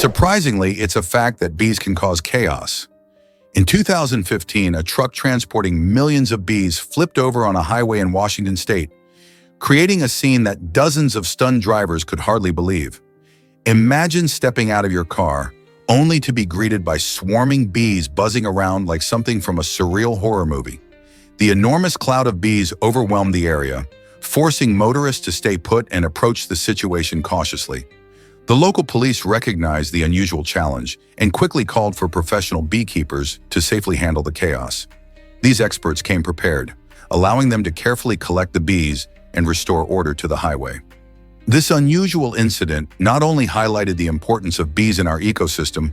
Surprisingly, it's a fact that bees can cause chaos. In 2015, a truck transporting millions of bees flipped over on a highway in Washington state, creating a scene that dozens of stunned drivers could hardly believe. Imagine stepping out of your car, only to be greeted by swarming bees buzzing around like something from a surreal horror movie. The enormous cloud of bees overwhelmed the area, forcing motorists to stay put and approach the situation cautiously. The local police recognized the unusual challenge and quickly called for professional beekeepers to safely handle the chaos. These experts came prepared, allowing them to carefully collect the bees and restore order to the highway. This unusual incident not only highlighted the importance of bees in our ecosystem,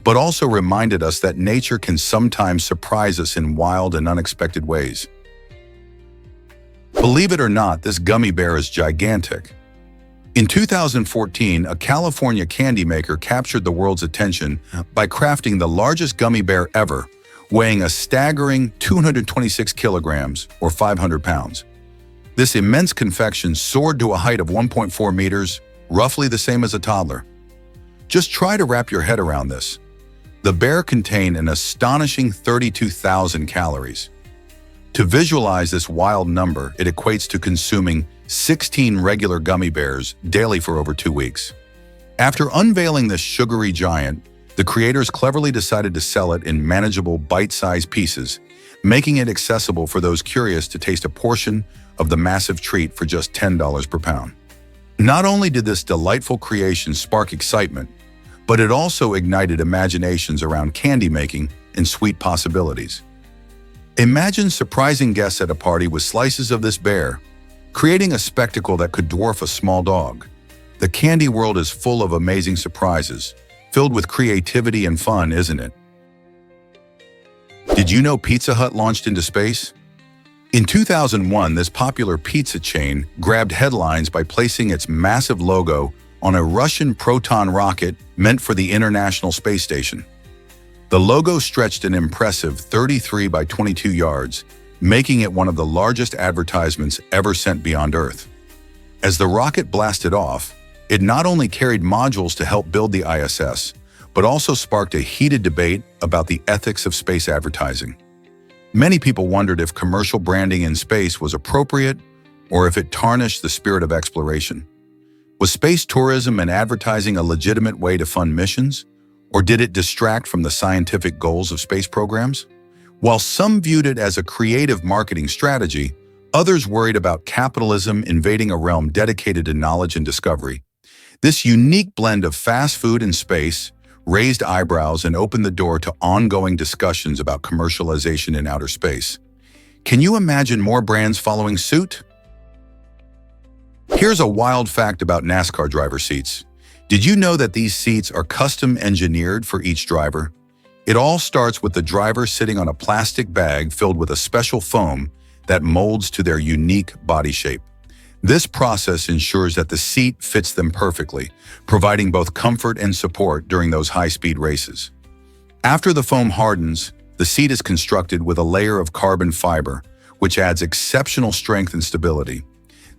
but also reminded us that nature can sometimes surprise us in wild and unexpected ways. Believe it or not, this gummy bear is gigantic. In 2014, a California candy maker captured the world's attention by crafting the largest gummy bear ever, weighing a staggering 226 kilograms or 500 pounds. This immense confection soared to a height of 1.4 meters, roughly the same as a toddler. Just try to wrap your head around this. The bear contained an astonishing 32,000 calories. To visualize this wild number, it equates to consuming 16 regular gummy bears daily for over 2 weeks. After unveiling this sugary giant, the creators cleverly decided to sell it in manageable bite-sized pieces, making it accessible for those curious to taste a portion of the massive treat for just $10 per pound. Not only did this delightful creation spark excitement, but it also ignited imaginations around candy making and sweet possibilities. Imagine surprising guests at a party with slices of this bear, creating a spectacle that could dwarf a small dog. The candy world is full of amazing surprises, filled with creativity and fun, isn't it? Did you know Pizza Hut launched into space? In 2001, this popular pizza chain grabbed headlines by placing its massive logo on a Russian Proton rocket meant for the International Space Station. The logo stretched an impressive 33 by 22 yards, making it one of the largest advertisements ever sent beyond Earth. As the rocket blasted off, it not only carried modules to help build the ISS, but also sparked a heated debate about the ethics of space advertising. Many people wondered if commercial branding in space was appropriate or if it tarnished the spirit of exploration. Was space tourism and advertising a legitimate way to fund missions, or did it distract from the scientific goals of space programs? While some viewed it as a creative marketing strategy, others worried about capitalism invading a realm dedicated to knowledge and discovery. This unique blend of fast food and space raised eyebrows and opened the door to ongoing discussions about commercialization in outer space. Can you imagine more brands following suit? Here's a wild fact about NASCAR driver seats. Did you know that these seats are custom engineered for each driver? It all starts with the driver sitting on a plastic bag filled with a special foam that molds to their unique body shape. This process ensures that the seat fits them perfectly, providing both comfort and support during those high-speed races. After the foam hardens, the seat is constructed with a layer of carbon fiber, which adds exceptional strength and stability.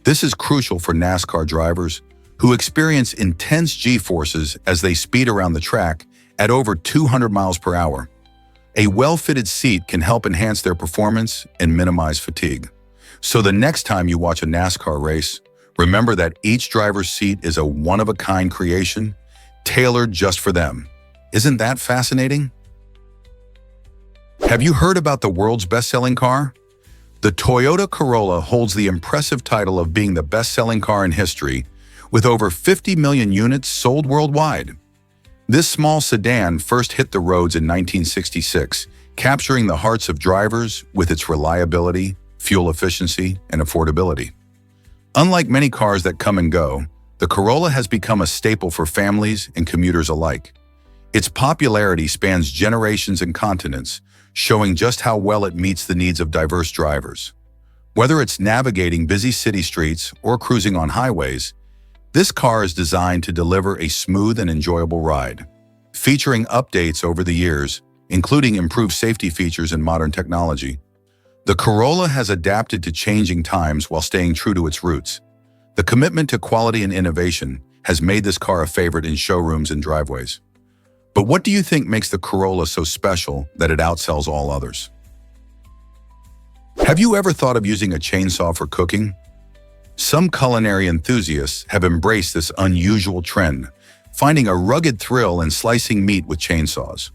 This is crucial for NASCAR drivers who experience intense G-forces as they speed around the track at over 200 miles per hour. A well-fitted seat can help enhance their performance and minimize fatigue. So the next time you watch a NASCAR race, remember that each driver's seat is a one-of-a-kind creation, tailored just for them. Isn't that fascinating? Have you heard about the world's best-selling car? The Toyota Corolla holds the impressive title of being the best-selling car in history, with over 50 million units sold worldwide. This small sedan first hit the roads in 1966, capturing the hearts of drivers with its reliability, fuel efficiency, and affordability. Unlike many cars that come and go, the Corolla has become a staple for families and commuters alike. Its popularity spans generations and continents, showing just how well it meets the needs of diverse drivers. Whether it's navigating busy city streets or cruising on highways, this car is designed to deliver a smooth and enjoyable ride. Featuring updates over the years, including improved safety features and modern technology, the Corolla has adapted to changing times while staying true to its roots. The commitment to quality and innovation has made this car a favorite in showrooms and driveways. But what do you think makes the Corolla so special that it outsells all others? Have you ever thought of using a chainsaw for cooking? Some culinary enthusiasts have embraced this unusual trend, finding a rugged thrill in slicing meat with chainsaws.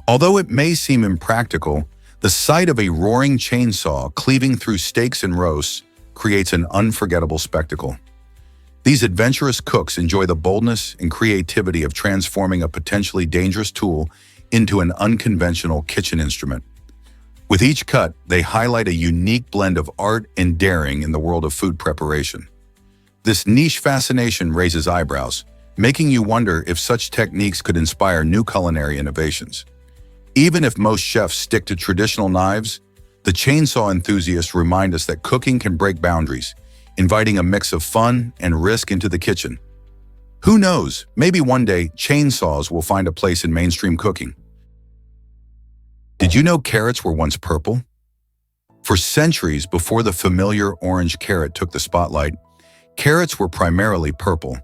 Although it may seem impractical, the sight of a roaring chainsaw cleaving through steaks and roasts creates an unforgettable spectacle. These adventurous cooks enjoy the boldness and creativity of transforming a potentially dangerous tool into an unconventional kitchen instrument. With each cut, they highlight a unique blend of art and daring in the world of food preparation. This niche fascination raises eyebrows, making you wonder if such techniques could inspire new culinary innovations. Even if most chefs stick to traditional knives, the chainsaw enthusiasts remind us that cooking can break boundaries, inviting a mix of fun and risk into the kitchen. Who knows, maybe one day chainsaws will find a place in mainstream cooking. Did you know carrots were once purple? For centuries before the familiar orange carrot took the spotlight, carrots were primarily purple,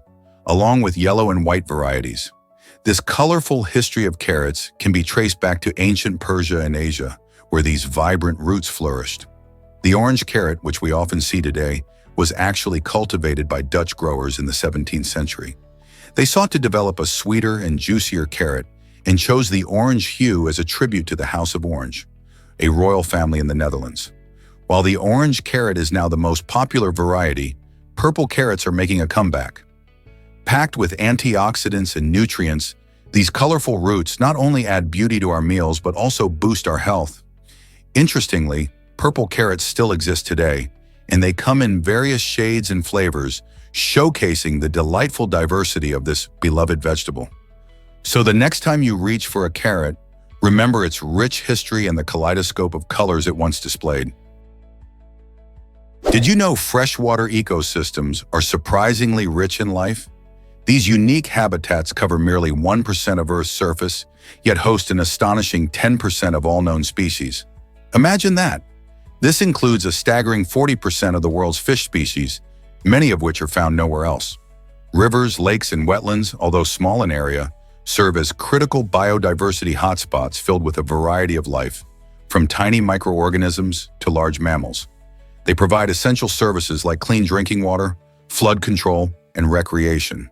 along with yellow and white varieties. This colorful history of carrots can be traced back to ancient Persia and Asia, where these vibrant roots flourished. The orange carrot, which we often see today, was actually cultivated by Dutch growers in the 17th century. They sought to develop a sweeter and juicier carrot and chose the orange hue as a tribute to the House of Orange, a royal family in the Netherlands. While the orange carrot is now the most popular variety, purple carrots are making a comeback. Packed with antioxidants and nutrients, these colorful roots not only add beauty to our meals but also boost our health. Interestingly, purple carrots still exist today, and they come in various shades and flavors, showcasing the delightful diversity of this beloved vegetable. So the next time you reach for a carrot, remember its rich history and the kaleidoscope of colors it once displayed. Did you know freshwater ecosystems are surprisingly rich in life? These unique habitats cover merely 1% of Earth's surface, yet host an astonishing 10% of all known species. Imagine that! This includes a staggering 40% of the world's fish species, many of which are found nowhere else. Rivers, lakes, and wetlands, although small in area, serve as critical biodiversity hotspots filled with a variety of life, from tiny microorganisms to large mammals. They provide essential services like clean drinking water, flood control, and recreation.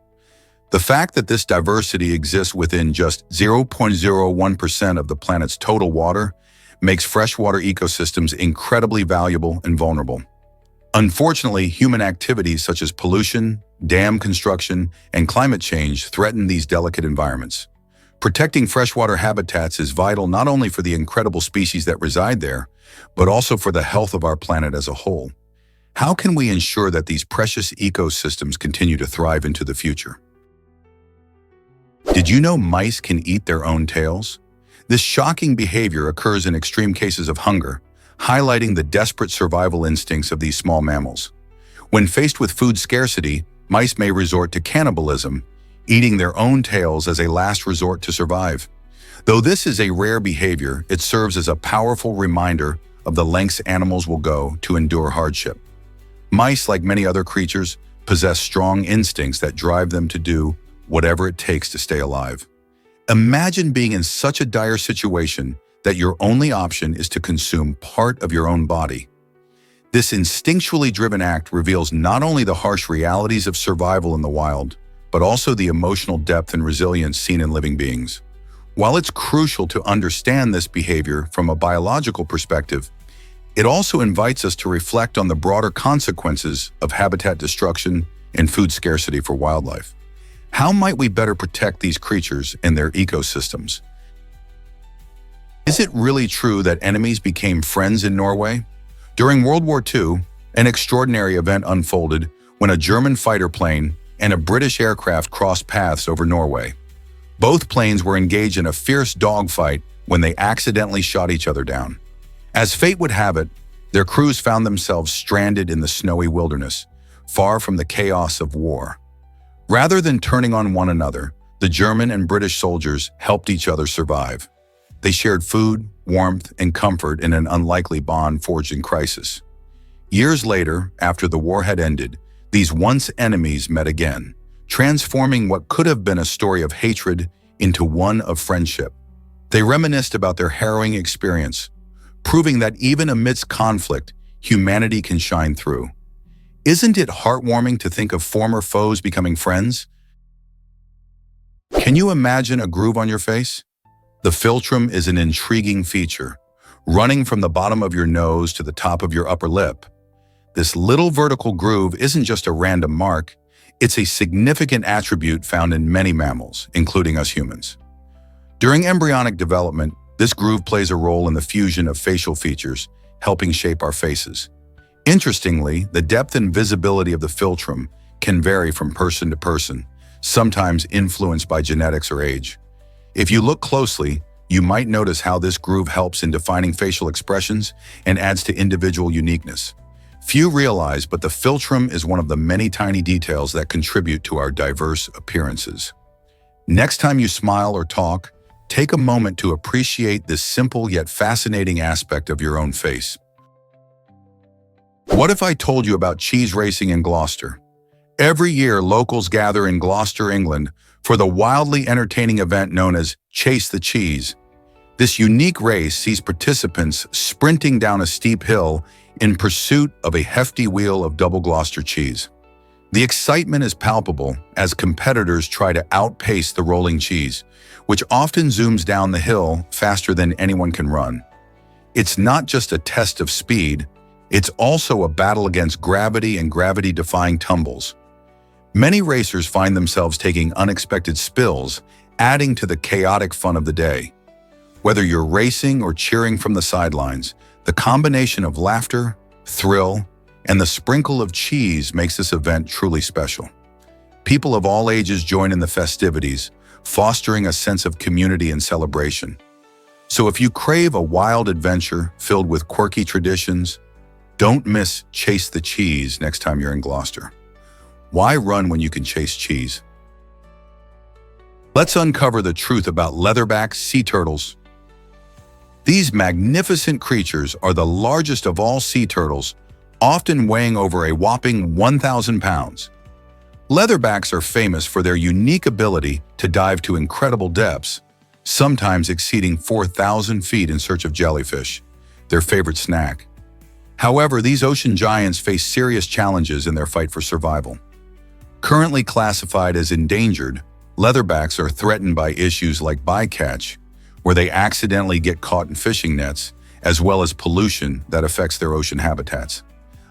The fact that this diversity exists within just 0.01% of the planet's total water makes freshwater ecosystems incredibly valuable and vulnerable. Unfortunately, human activities such as pollution, dam construction, and climate change threaten these delicate environments. Protecting freshwater habitats is vital not only for the incredible species that reside there, but also for the health of our planet as a whole. How can we ensure that these precious ecosystems continue to thrive into the future? Did you know mice can eat their own tails? This shocking behavior occurs in extreme cases of hunger, highlighting the desperate survival instincts of these small mammals. When faced with food scarcity, mice may resort to cannibalism, eating their own tails as a last resort to survive. Though this is a rare behavior, it serves as a powerful reminder of the lengths animals will go to endure hardship. Mice, like many other creatures, possess strong instincts that drive them to do whatever it takes to stay alive. Imagine being in such a dire situation that your only option is to consume part of your own body. This instinctually driven act reveals not only the harsh realities of survival in the wild, but also the emotional depth and resilience seen in living beings. While it's crucial to understand this behavior from a biological perspective, it also invites us to reflect on the broader consequences of habitat destruction and food scarcity for wildlife. How might we better protect these creatures and their ecosystems? Is it really true that enemies became friends in Norway? During World War II, an extraordinary event unfolded when a German fighter plane and a British aircraft crossed paths over Norway. Both planes were engaged in a fierce dogfight when they accidentally shot each other down. As fate would have it, their crews found themselves stranded in the snowy wilderness, far from the chaos of war. Rather than turning on one another, the German and British soldiers helped each other survive. They shared food, warmth, and comfort in an unlikely bond forged in crisis. Years later, after the war had ended, these once enemies met again, transforming what could have been a story of hatred into one of friendship. They reminisced about their harrowing experience, proving that even amidst conflict, humanity can shine through. Isn't it heartwarming to think of former foes becoming friends? Can you imagine a groove on your face? The philtrum is an intriguing feature, running from the bottom of your nose to the top of your upper lip. This little vertical groove isn't just a random mark, it's a significant attribute found in many mammals, including us humans. During embryonic development, this groove plays a role in the fusion of facial features, helping shape our faces. Interestingly, the depth and visibility of the philtrum can vary from person to person, sometimes influenced by genetics or age. If you look closely, you might notice how this groove helps in defining facial expressions and adds to individual uniqueness. Few realize, but the philtrum is one of the many tiny details that contribute to our diverse appearances. Next time you smile or talk, take a moment to appreciate this simple yet fascinating aspect of your own face. What if I told you about cheese racing in Gloucester? Every year, locals gather in Gloucester, England, for the wildly entertaining event known as Chase the Cheese. This unique race sees participants sprinting down a steep hill in pursuit of a hefty wheel of double Gloucester cheese. The excitement is palpable as competitors try to outpace the rolling cheese, which often zooms down the hill faster than anyone can run. It's not just a test of speed, it's also a battle against gravity and gravity-defying tumbles. Many racers find themselves taking unexpected spills, adding to the chaotic fun of the day. Whether you're racing or cheering from the sidelines, the combination of laughter, thrill, and the sprinkle of cheese makes this event truly special. People of all ages join in the festivities, fostering a sense of community and celebration. So if you crave a wild adventure filled with quirky traditions, don't miss Chase the Cheese next time you're in Gloucester. Why run when you can chase cheese? Let's uncover the truth about leatherback sea turtles. These magnificent creatures are the largest of all sea turtles, often weighing over a whopping 1,000 pounds. Leatherbacks are famous for their unique ability to dive to incredible depths, sometimes exceeding 4,000 feet in search of jellyfish, their favorite snack. However, these ocean giants face serious challenges in their fight for survival. Currently classified as endangered, leatherbacks are threatened by issues like bycatch, where they accidentally get caught in fishing nets, as well as pollution that affects their ocean habitats.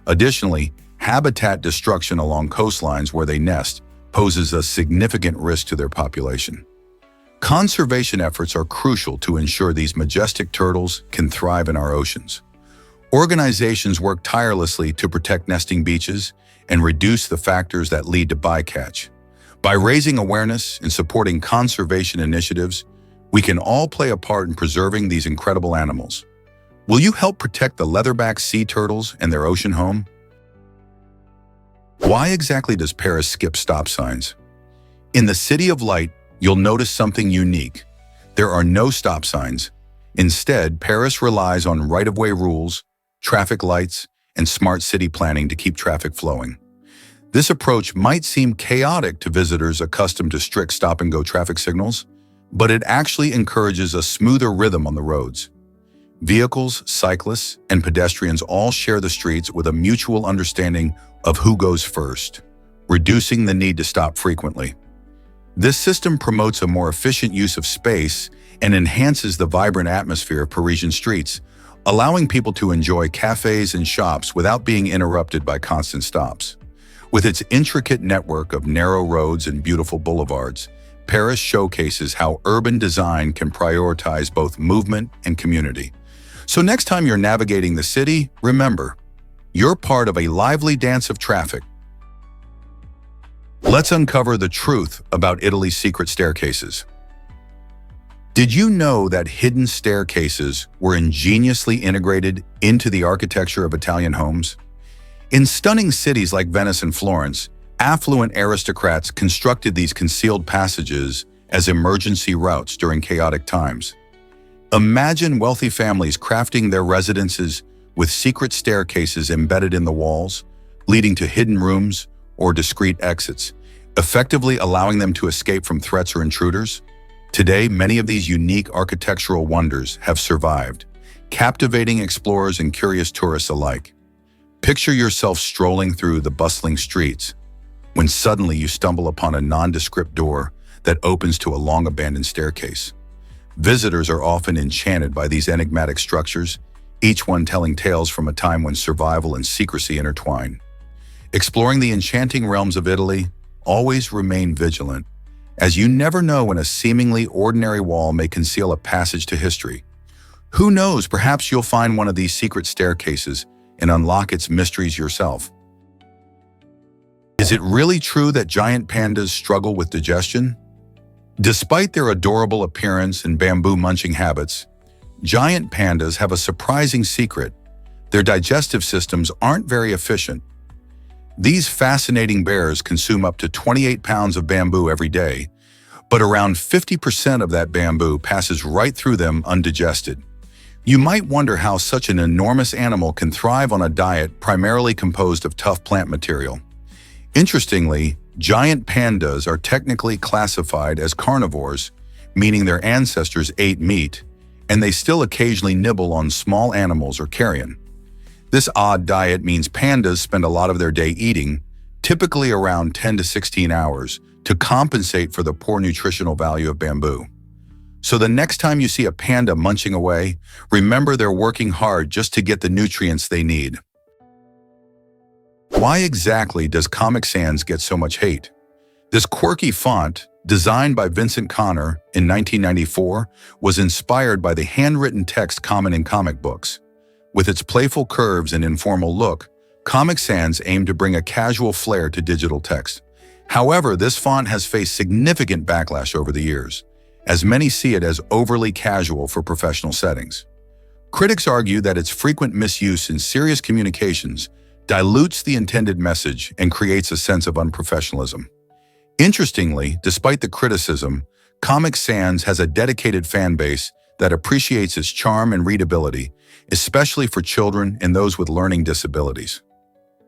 Additionally, habitat destruction along coastlines where they nest poses a significant risk to their population. Conservation efforts are crucial to ensure these majestic turtles can thrive in our oceans. Organizations work tirelessly to protect nesting beaches and reduce the factors that lead to bycatch. By raising awareness and supporting conservation initiatives, we can all play a part in preserving these incredible animals. Will you help protect the leatherback sea turtles and their ocean home? Why exactly does Paris skip stop signs? In the City of Light, you'll notice something unique. There are no stop signs. Instead, Paris relies on right-of-way rules, traffic lights, and smart city planning to keep traffic flowing. This approach might seem chaotic to visitors accustomed to strict stop-and-go traffic signals, but it actually encourages a smoother rhythm on the roads. Vehicles, cyclists, and pedestrians all share the streets with a mutual understanding of who goes first, reducing the need to stop frequently. This system promotes a more efficient use of space and enhances the vibrant atmosphere of Parisian streets, allowing people to enjoy cafes and shops without being interrupted by constant stops. With its intricate network of narrow roads and beautiful boulevards, Paris showcases how urban design can prioritize both movement and community. So next time you're navigating the city, remember, you're part of a lively dance of traffic. Let's uncover the truth about Italy's secret staircases. Did you know that hidden staircases were ingeniously integrated into the architecture of Italian homes? In stunning cities like Venice and Florence, affluent aristocrats constructed these concealed passages as emergency routes during chaotic times. Imagine wealthy families crafting their residences with secret staircases embedded in the walls, leading to hidden rooms or discreet exits, effectively allowing them to escape from threats or intruders. Today, many of these unique architectural wonders have survived, captivating explorers and curious tourists alike. Picture yourself strolling through the bustling streets, when suddenly you stumble upon a nondescript door that opens to a long-abandoned staircase. Visitors are often enchanted by these enigmatic structures, each one telling tales from a time when survival and secrecy intertwine. Exploring the enchanting realms of Italy, always remain vigilant, as you never know when a seemingly ordinary wall may conceal a passage to history. Who knows, perhaps you'll find one of these secret staircases and unlock its mysteries yourself. Is it really true that giant pandas struggle with digestion? Despite their adorable appearance and bamboo-munching habits, giant pandas have a surprising secret. Their digestive systems aren't very efficient. These fascinating bears consume up to 28 pounds of bamboo every day, but around 50% of that bamboo passes right through them undigested. You might wonder how such an enormous animal can thrive on a diet primarily composed of tough plant material. Interestingly, giant pandas are technically classified as carnivores, meaning their ancestors ate meat, and they still occasionally nibble on small animals or carrion. This odd diet means pandas spend a lot of their day eating, typically around 10 to 16 hours, to compensate for the poor nutritional value of bamboo. So the next time you see a panda munching away, remember they're working hard just to get the nutrients they need. Why exactly does Comic Sans get so much hate? This quirky font, designed by Vincent Connor in 1994, was inspired by the handwritten text common in comic books. With its playful curves and informal look, Comic Sans aimed to bring a casual flair to digital text. However, this font has faced significant backlash over the years, as many see it as overly casual for professional settings. Critics argue that its frequent misuse in serious communications dilutes the intended message and creates a sense of unprofessionalism. Interestingly, despite the criticism, Comic Sans has a dedicated fan base that appreciates its charm and readability, especially for children and those with learning disabilities.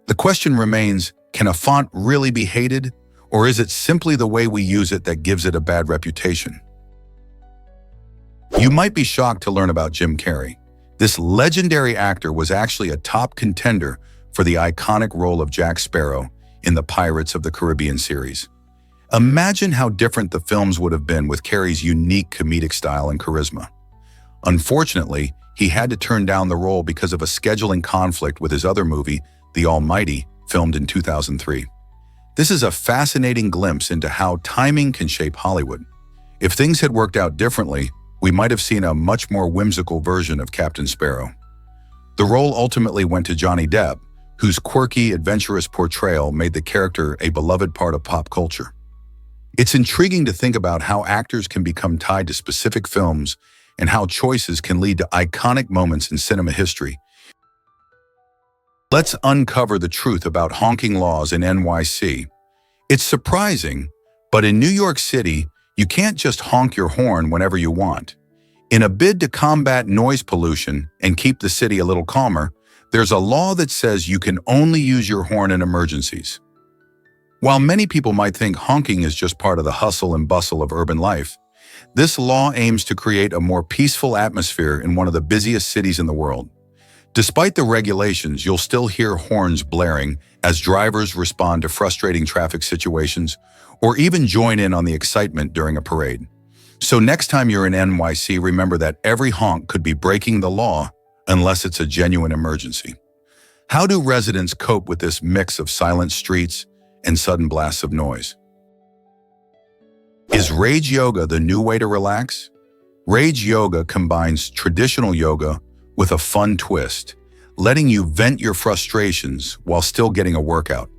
The question remains, can a font really be hated, or is it simply the way we use it that gives it a bad reputation? You might be shocked to learn about Jim Carrey. This legendary actor was actually a top contender for the iconic role of Jack Sparrow in the Pirates of the Caribbean series. Imagine how different the films would have been with Carrey's unique comedic style and charisma. Unfortunately, he had to turn down the role because of a scheduling conflict with his other movie, The Almighty, filmed in 2003. This is a fascinating glimpse into how timing can shape Hollywood. If things had worked out differently, we might have seen a much more whimsical version of Captain Sparrow. The role ultimately went to Johnny Depp, whose quirky, adventurous portrayal made the character a beloved part of pop culture. It's intriguing to think about how actors can become tied to specific films and how choices can lead to iconic moments in cinema history. Let's uncover the truth about honking laws in NYC. It's surprising, but in New York City, you can't just honk your horn whenever you want. In a bid to combat noise pollution and keep the city a little calmer, there's a law that says you can only use your horn in emergencies. While many people might think honking is just part of the hustle and bustle of urban life, this law aims to create a more peaceful atmosphere in one of the busiest cities in the world. Despite the regulations, you'll still hear horns blaring as drivers respond to frustrating traffic situations or even join in on the excitement during a parade. So next time you're in NYC, remember that every honk could be breaking the law unless it's a genuine emergency. How do residents cope with this mix of silent streets and sudden blasts of noise? Is Rage Yoga the new way to relax? Rage Yoga combines traditional yoga with a fun twist, letting you vent your frustrations while still getting a workout.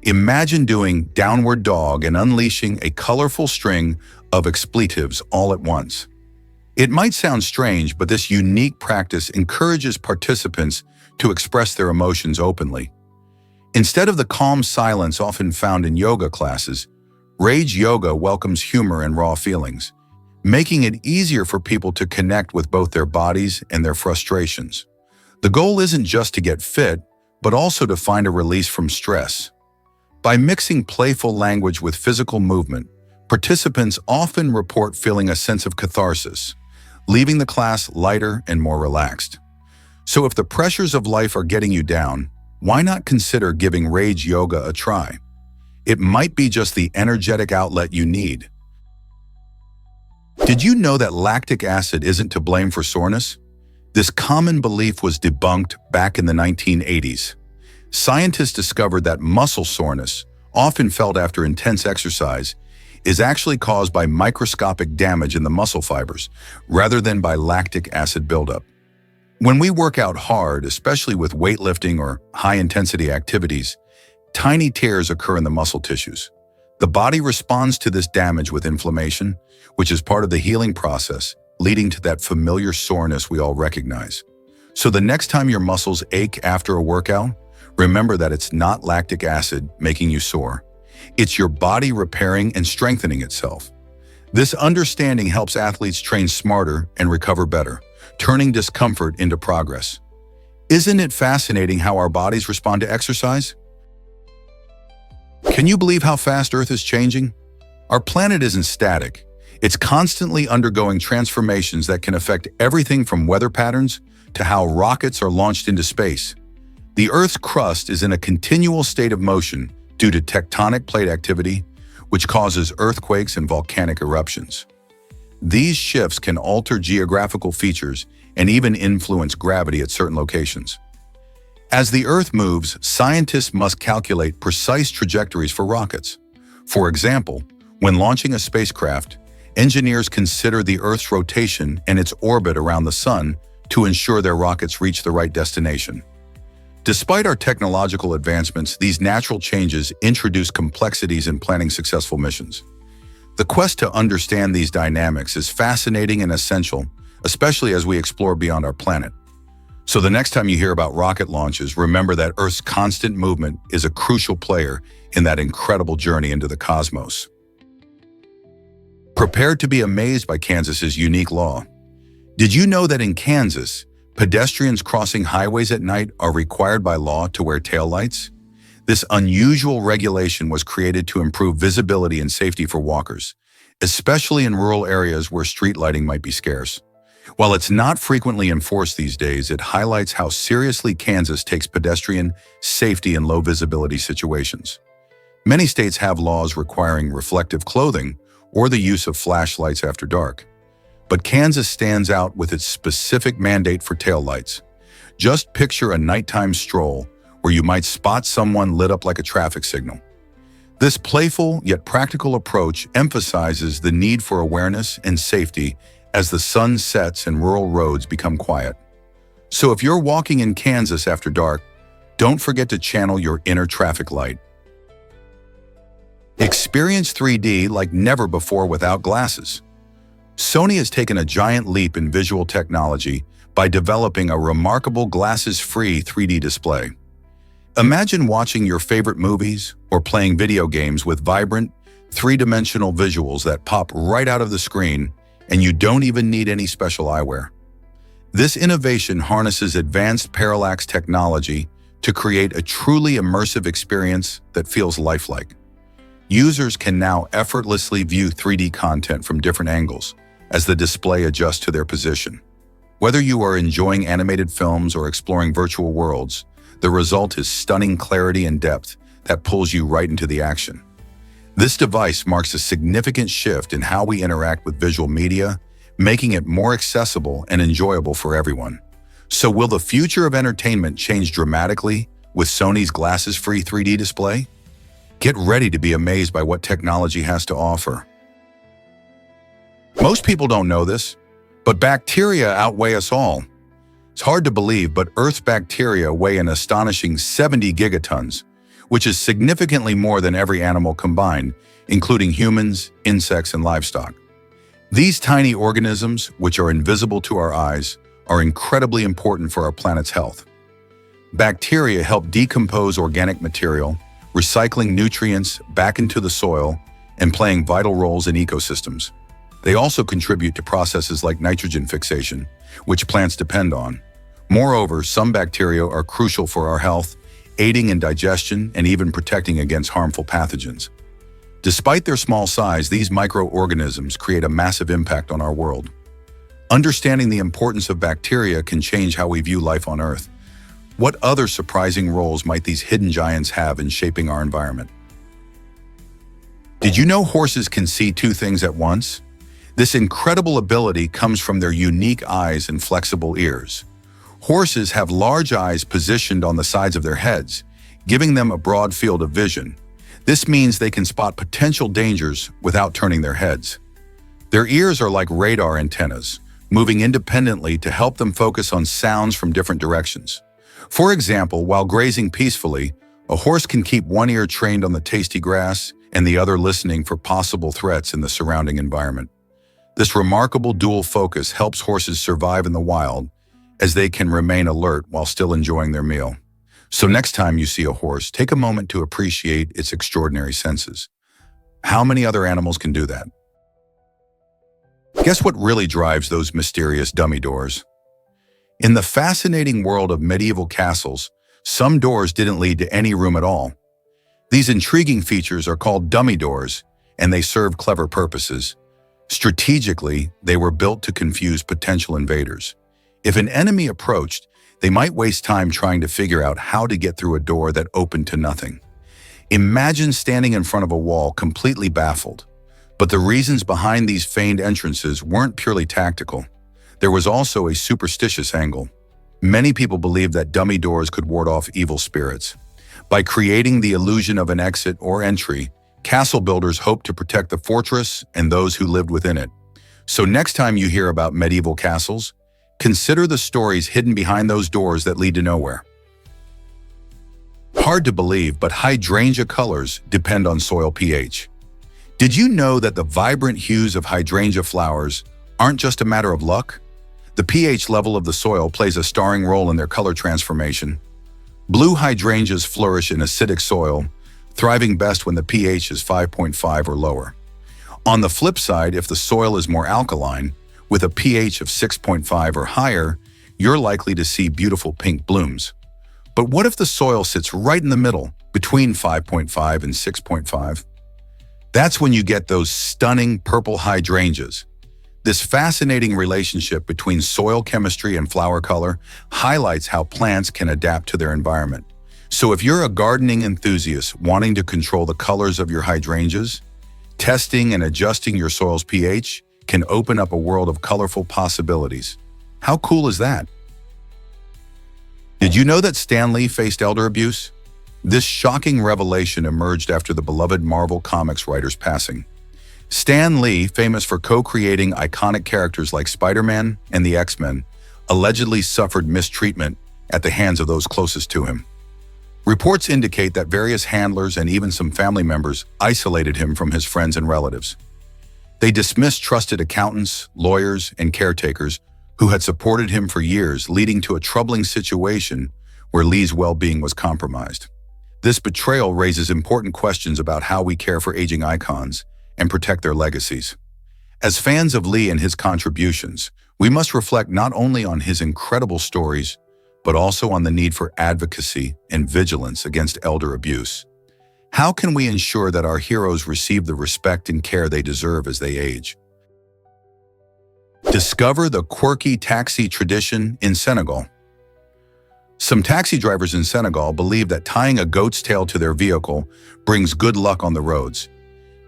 Imagine doing downward dog and unleashing a colorful string of expletives all at once. It might sound strange, but this unique practice encourages participants to express their emotions openly. Instead of the calm silence often found in yoga classes, Rage Yoga welcomes humor and raw feelings, making it easier for people to connect with both their bodies and their frustrations. The goal isn't just to get fit, but also to find a release from stress. By mixing playful language with physical movement, Participants often report feeling a sense of catharsis, leaving the class lighter and more relaxed. So if the pressures of life are getting you down, why not consider giving Rage Yoga a try? It might be just the energetic outlet you need. Did you know that lactic acid isn't to blame for soreness? This common belief was debunked back in the 1980s. Scientists discovered that muscle soreness, often felt after intense exercise, is actually caused by microscopic damage in the muscle fibers, rather than by lactic acid buildup. When we work out hard, especially with weightlifting or high-intensity activities, tiny tears occur in the muscle tissues. The body responds to this damage with inflammation, which is part of the healing process, leading to that familiar soreness we all recognize. So the next time your muscles ache after a workout, remember that it's not lactic acid making you sore. It's your body repairing and strengthening itself. This understanding helps athletes train smarter and recover better, turning discomfort into progress. Isn't it fascinating how our bodies respond to exercise? Can you believe how fast Earth is changing? Our planet isn't static. It's constantly undergoing transformations that can affect everything from weather patterns to how rockets are launched into space. The Earth's crust is in a continual state of motion due to tectonic plate activity, which causes earthquakes and volcanic eruptions. These shifts can alter geographical features and even influence gravity at certain locations. As the Earth moves, scientists must calculate precise trajectories for rockets. For example, when launching a spacecraft, engineers consider the Earth's rotation and its orbit around the Sun to ensure their rockets reach the right destination. Despite our technological advancements, these natural changes introduce complexities in planning successful missions. The quest to understand these dynamics is fascinating and essential, especially as we explore beyond our planet. So the next time you hear about rocket launches, remember that Earth's constant movement is a crucial player in that incredible journey into the cosmos. Prepare to be amazed by Kansas's unique law. Did you know that in Kansas, pedestrians crossing highways at night are required by law to wear taillights? This unusual regulation was created to improve visibility and safety for walkers, especially in rural areas where street lighting might be scarce. While it's not frequently enforced these days, it highlights how seriously Kansas takes pedestrian safety in low-visibility situations. Many states have laws requiring reflective clothing or the use of flashlights after dark. But Kansas stands out with its specific mandate for taillights. Just picture a nighttime stroll where you might spot someone lit up like a traffic signal. This playful yet practical approach emphasizes the need for awareness and safety as the sun sets and rural roads become quiet. So if you're walking in Kansas after dark, don't forget to channel your inner traffic light. Experience 3D like never before without glasses. Sony has taken a giant leap in visual technology by developing a remarkable glasses-free 3D display. Imagine watching your favorite movies or playing video games with vibrant, three-dimensional visuals that pop right out of the screen, and you don't even need any special eyewear. This innovation harnesses advanced parallax technology to create a truly immersive experience that feels lifelike. Users can now effortlessly view 3D content from different angles as the display adjusts to their position. Whether you are enjoying animated films or exploring virtual worlds, the result is stunning clarity and depth that pulls you right into the action. This device marks a significant shift in how we interact with visual media, making it more accessible and enjoyable for everyone. So will the future of entertainment change dramatically with Sony's glasses-free 3D display? Get ready to be amazed by what technology has to offer. Most people don't know this, but bacteria outweigh us all. It's hard to believe, but Earth's bacteria weigh an astonishing 70 gigatons, which is significantly more than every animal combined, including humans, insects, and livestock. These tiny organisms, which are invisible to our eyes, are incredibly important for our planet's health. Bacteria help decompose organic material, recycling nutrients back into the soil and playing vital roles in ecosystems. They also contribute to processes like nitrogen fixation, which plants depend on. Moreover, some bacteria are crucial for our health, aiding in digestion and even protecting against harmful pathogens. Despite their small size, these microorganisms create a massive impact on our world. Understanding the importance of bacteria can change how we view life on Earth. What other surprising roles might these hidden giants have in shaping our environment? Did you know horses can see two things at once? This incredible ability comes from their unique eyes and flexible ears. Horses have large eyes positioned on the sides of their heads, giving them a broad field of vision. This means they can spot potential dangers without turning their heads. Their ears are like radar antennas, moving independently to help them focus on sounds from different directions. For example, while grazing peacefully, a horse can keep one ear trained on the tasty grass and the other listening for possible threats in the surrounding environment. This remarkable dual focus helps horses survive in the wild, as they can remain alert while still enjoying their meal. So next time you see a horse, take a moment to appreciate its extraordinary senses. How many other animals can do that? Guess what really drives those mysterious dummy doors? In the fascinating world of medieval castles, some doors didn't lead to any room at all. These intriguing features are called dummy doors, and they serve clever purposes. Strategically, they were built to confuse potential invaders. If an enemy approached, they might waste time trying to figure out how to get through a door that opened to nothing. Imagine standing in front of a wall completely baffled. But the reasons behind these feigned entrances weren't purely tactical. There was also a superstitious angle. Many people believed that dummy doors could ward off evil spirits. By creating the illusion of an exit or entry, castle builders hoped to protect the fortress and those who lived within it. So next time you hear about medieval castles, consider the stories hidden behind those doors that lead to nowhere. Hard to believe, but hydrangea colors depend on soil pH. Did you know that the vibrant hues of hydrangea flowers aren't just a matter of luck? The pH level of the soil plays a starring role in their color transformation. Blue hydrangeas flourish in acidic soil, thriving best when the pH is 5.5 or lower. On the flip side, if the soil is more alkaline, with a pH of 6.5 or higher, you're likely to see beautiful pink blooms. But what if the soil sits right in the middle, between 5.5 and 6.5? That's when you get those stunning purple hydrangeas. This fascinating relationship between soil chemistry and flower color highlights how plants can adapt to their environment. So if you're a gardening enthusiast wanting to control the colors of your hydrangeas, testing and adjusting your soil's pH can open up a world of colorful possibilities. How cool is that? Did you know that Stan Lee faced elder abuse? This shocking revelation emerged after the beloved Marvel Comics writer's passing. Stan Lee, famous for co-creating iconic characters like Spider-Man and the X-Men, allegedly suffered mistreatment at the hands of those closest to him. Reports indicate that various handlers and even some family members isolated him from his friends and relatives. They dismissed trusted accountants, lawyers, and caretakers who had supported him for years, leading to a troubling situation where Lee's well-being was compromised. This betrayal raises important questions about how we care for aging icons and protect their legacies. As fans of Lee and his contributions, we must reflect not only on his incredible stories, but also on the need for advocacy and vigilance against elder abuse. How can we ensure that our heroes receive the respect and care they deserve as they age? Discover the quirky taxi tradition in Senegal. Some taxi drivers in Senegal believe that tying a goat's tail to their vehicle brings good luck on the roads.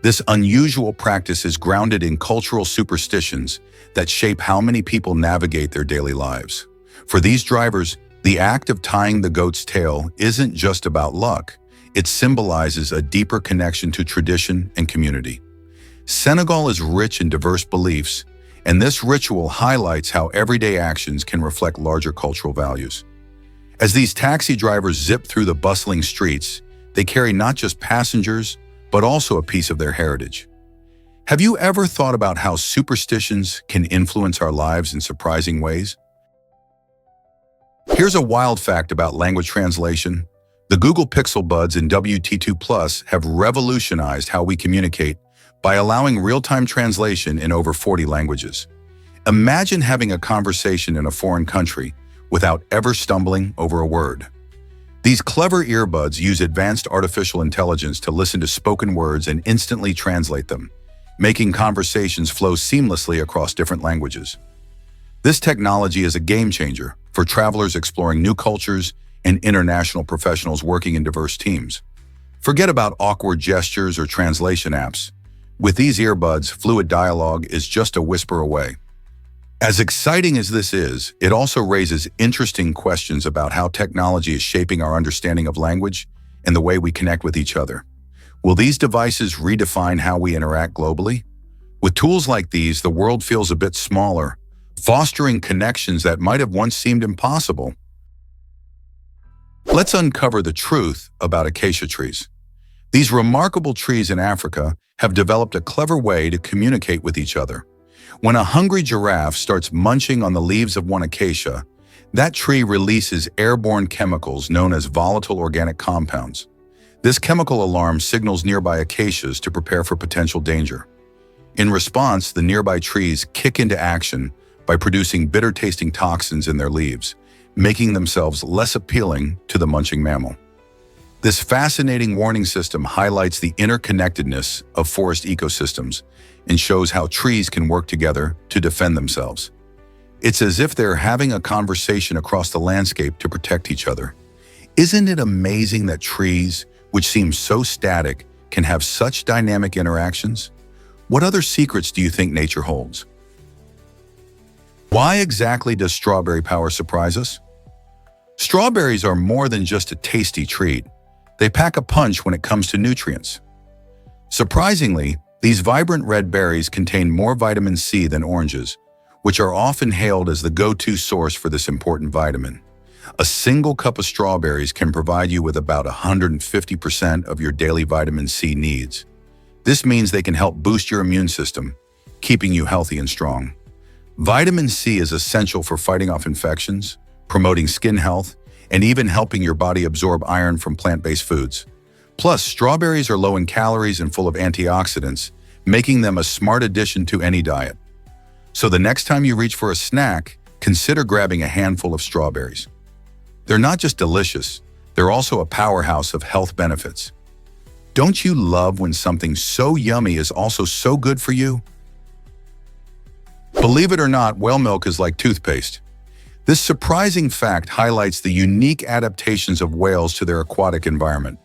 This unusual practice is grounded in cultural superstitions that shape how many people navigate their daily lives. For these drivers, the act of tying the goat's tail isn't just about luck. It symbolizes a deeper connection to tradition and community. Senegal is rich in diverse beliefs, and this ritual highlights how everyday actions can reflect larger cultural values. As these taxi drivers zip through the bustling streets, they carry not just passengers, but also a piece of their heritage. Have you ever thought about how superstitions can influence our lives in surprising ways? Here's a wild fact about language translation. The Google Pixel Buds and WT2 Plus have revolutionized how we communicate by allowing real-time translation in over 40 languages. Imagine having a conversation in a foreign country without ever stumbling over a word. These clever earbuds use advanced artificial intelligence to listen to spoken words and instantly translate them, making conversations flow seamlessly across different languages. This technology is a game changer for travelers exploring new cultures and international professionals working in diverse teams. Forget about awkward gestures or translation apps. With these earbuds, fluid dialogue is just a whisper away. As exciting as this is, it also raises interesting questions about how technology is shaping our understanding of language and the way we connect with each other. Will these devices redefine how we interact globally? With tools like these, the world feels a bit smaller, fostering connections that might have once seemed impossible. Let's uncover the truth about acacia trees. These remarkable trees in Africa have developed a clever way to communicate with each other. When a hungry giraffe starts munching on the leaves of one acacia, that tree releases airborne chemicals known as volatile organic compounds. This chemical alarm signals nearby acacias to prepare for potential danger. In response, the nearby trees kick into action by producing bitter-tasting toxins in their leaves, making themselves less appealing to the munching mammal. This fascinating warning system highlights the interconnectedness of forest ecosystems and shows how trees can work together to defend themselves. It's as if they're having a conversation across the landscape to protect each other. Isn't it amazing that trees, which seem so static, can have such dynamic interactions? What other secrets do you think nature holds? Why exactly does strawberry power surprise us? Strawberries are more than just a tasty treat. They pack a punch when it comes to nutrients. Surprisingly, these vibrant red berries contain more vitamin C than oranges, which are often hailed as the go-to source for this important vitamin. A single cup of strawberries can provide you with about 150% of your daily vitamin C needs. This means they can help boost your immune system, keeping you healthy and strong. Vitamin C is essential for fighting off infections, promoting skin health, and even helping your body absorb iron from plant-based foods. Plus, strawberries are low in calories and full of antioxidants, making them a smart addition to any diet. So the next time you reach for a snack, consider grabbing a handful of strawberries. They're not just delicious, they're also a powerhouse of health benefits. Don't you love when something so yummy is also so good for you? Believe it or not, whale milk is like toothpaste. This surprising fact highlights the unique adaptations of whales to their aquatic environment.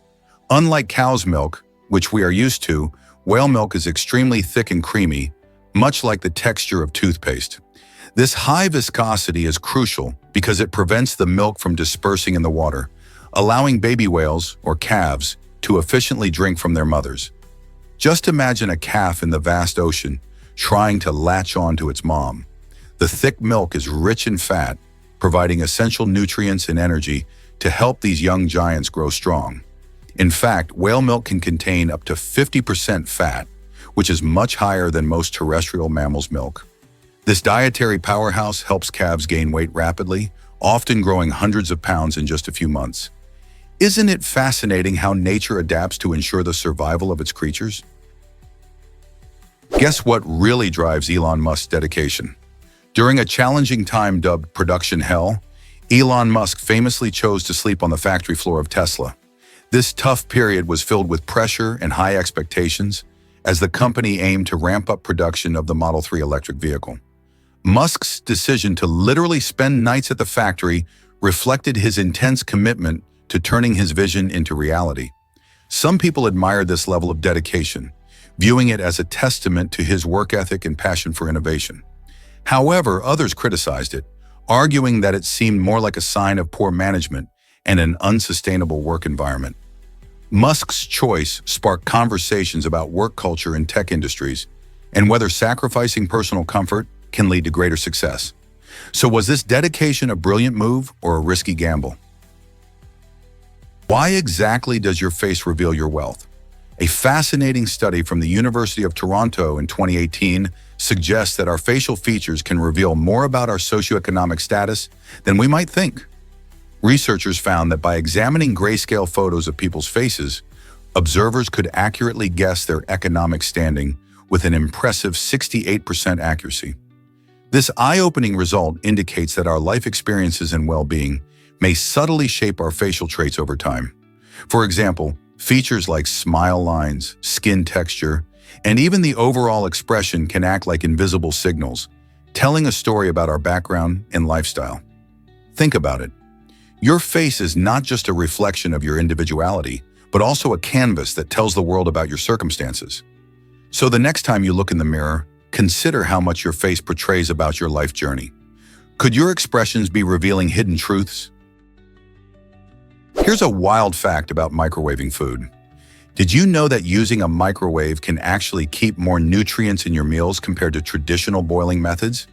Unlike cow's milk, which we are used to, whale milk is extremely thick and creamy, much like the texture of toothpaste. This high viscosity is crucial because it prevents the milk from dispersing in the water, allowing baby whales, or calves, to efficiently drink from their mothers. Just imagine a calf in the vast ocean trying to latch on to its mom. The thick milk is rich in fat, providing essential nutrients and energy to help these young giants grow strong. In fact, whale milk can contain up to 50% fat, which is much higher than most terrestrial mammals' milk. This dietary powerhouse helps calves gain weight rapidly, often growing hundreds of pounds in just a few months. Isn't it fascinating how nature adapts to ensure the survival of its creatures? Guess what really drives Elon Musk's dedication? During a challenging time dubbed production hell, Elon Musk famously chose to sleep on the factory floor of Tesla. This tough period was filled with pressure and high expectations as the company aimed to ramp up production of the Model 3 electric vehicle. Musk's decision to literally spend nights at the factory reflected his intense commitment to turning his vision into reality. Some people admired this level of dedication, viewing it as a testament to his work ethic and passion for innovation. However, others criticized it, arguing that it seemed more like a sign of poor management and an unsustainable work environment. Musk's choice sparked conversations about work culture in tech industries and whether sacrificing personal comfort can lead to greater success. So was this dedication a brilliant move or a risky gamble? Why exactly does your face reveal your wealth? A fascinating study from the University of Toronto in 2018 suggests that our facial features can reveal more about our socioeconomic status than we might think. Researchers found that by examining grayscale photos of people's faces, observers could accurately guess their economic standing with an impressive 68% accuracy. This eye-opening result indicates that our life experiences and well-being may subtly shape our facial traits over time. For example, features like smile lines, skin texture, and even the overall expression can act like invisible signals, telling a story about our background and lifestyle. Think about it. Your face is not just a reflection of your individuality, but also a canvas that tells the world about your circumstances. So the next time you look in the mirror, consider how much your face portrays about your life journey. Could your expressions be revealing hidden truths? Here's a wild fact about microwaving food. Did you know that using a microwave can actually keep more nutrients in your meals compared to traditional boiling methods?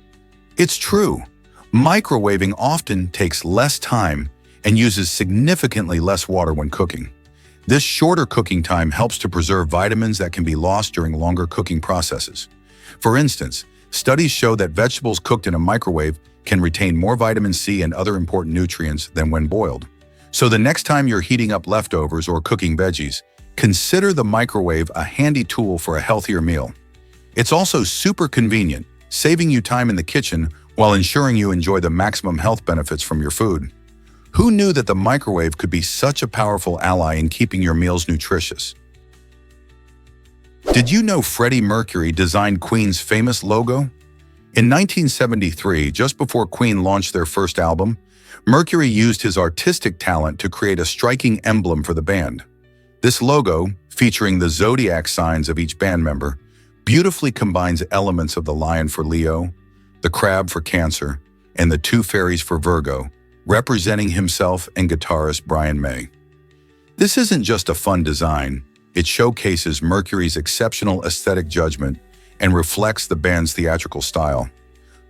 It's true. Microwaving often takes less time and uses significantly less water when cooking. This shorter cooking time helps to preserve vitamins that can be lost during longer cooking processes. For instance, studies show that vegetables cooked in a microwave can retain more vitamin C and other important nutrients than when boiled. So the next time you're heating up leftovers or cooking veggies, consider the microwave a handy tool for a healthier meal. It's also super convenient, saving you time in the kitchen while ensuring you enjoy the maximum health benefits from your food. Who knew that the microwave could be such a powerful ally in keeping your meals nutritious? Did you know Freddie Mercury designed Queen's famous logo? In 1973, just before Queen launched their first album, Mercury used his artistic talent to create a striking emblem for the band. This logo, featuring the zodiac signs of each band member, beautifully combines elements of the lion for Leo, the crab for Cancer, and the two fairies for Virgo, representing himself and guitarist Brian May. This isn't just a fun design, it showcases Mercury's exceptional aesthetic judgment and reflects the band's theatrical style.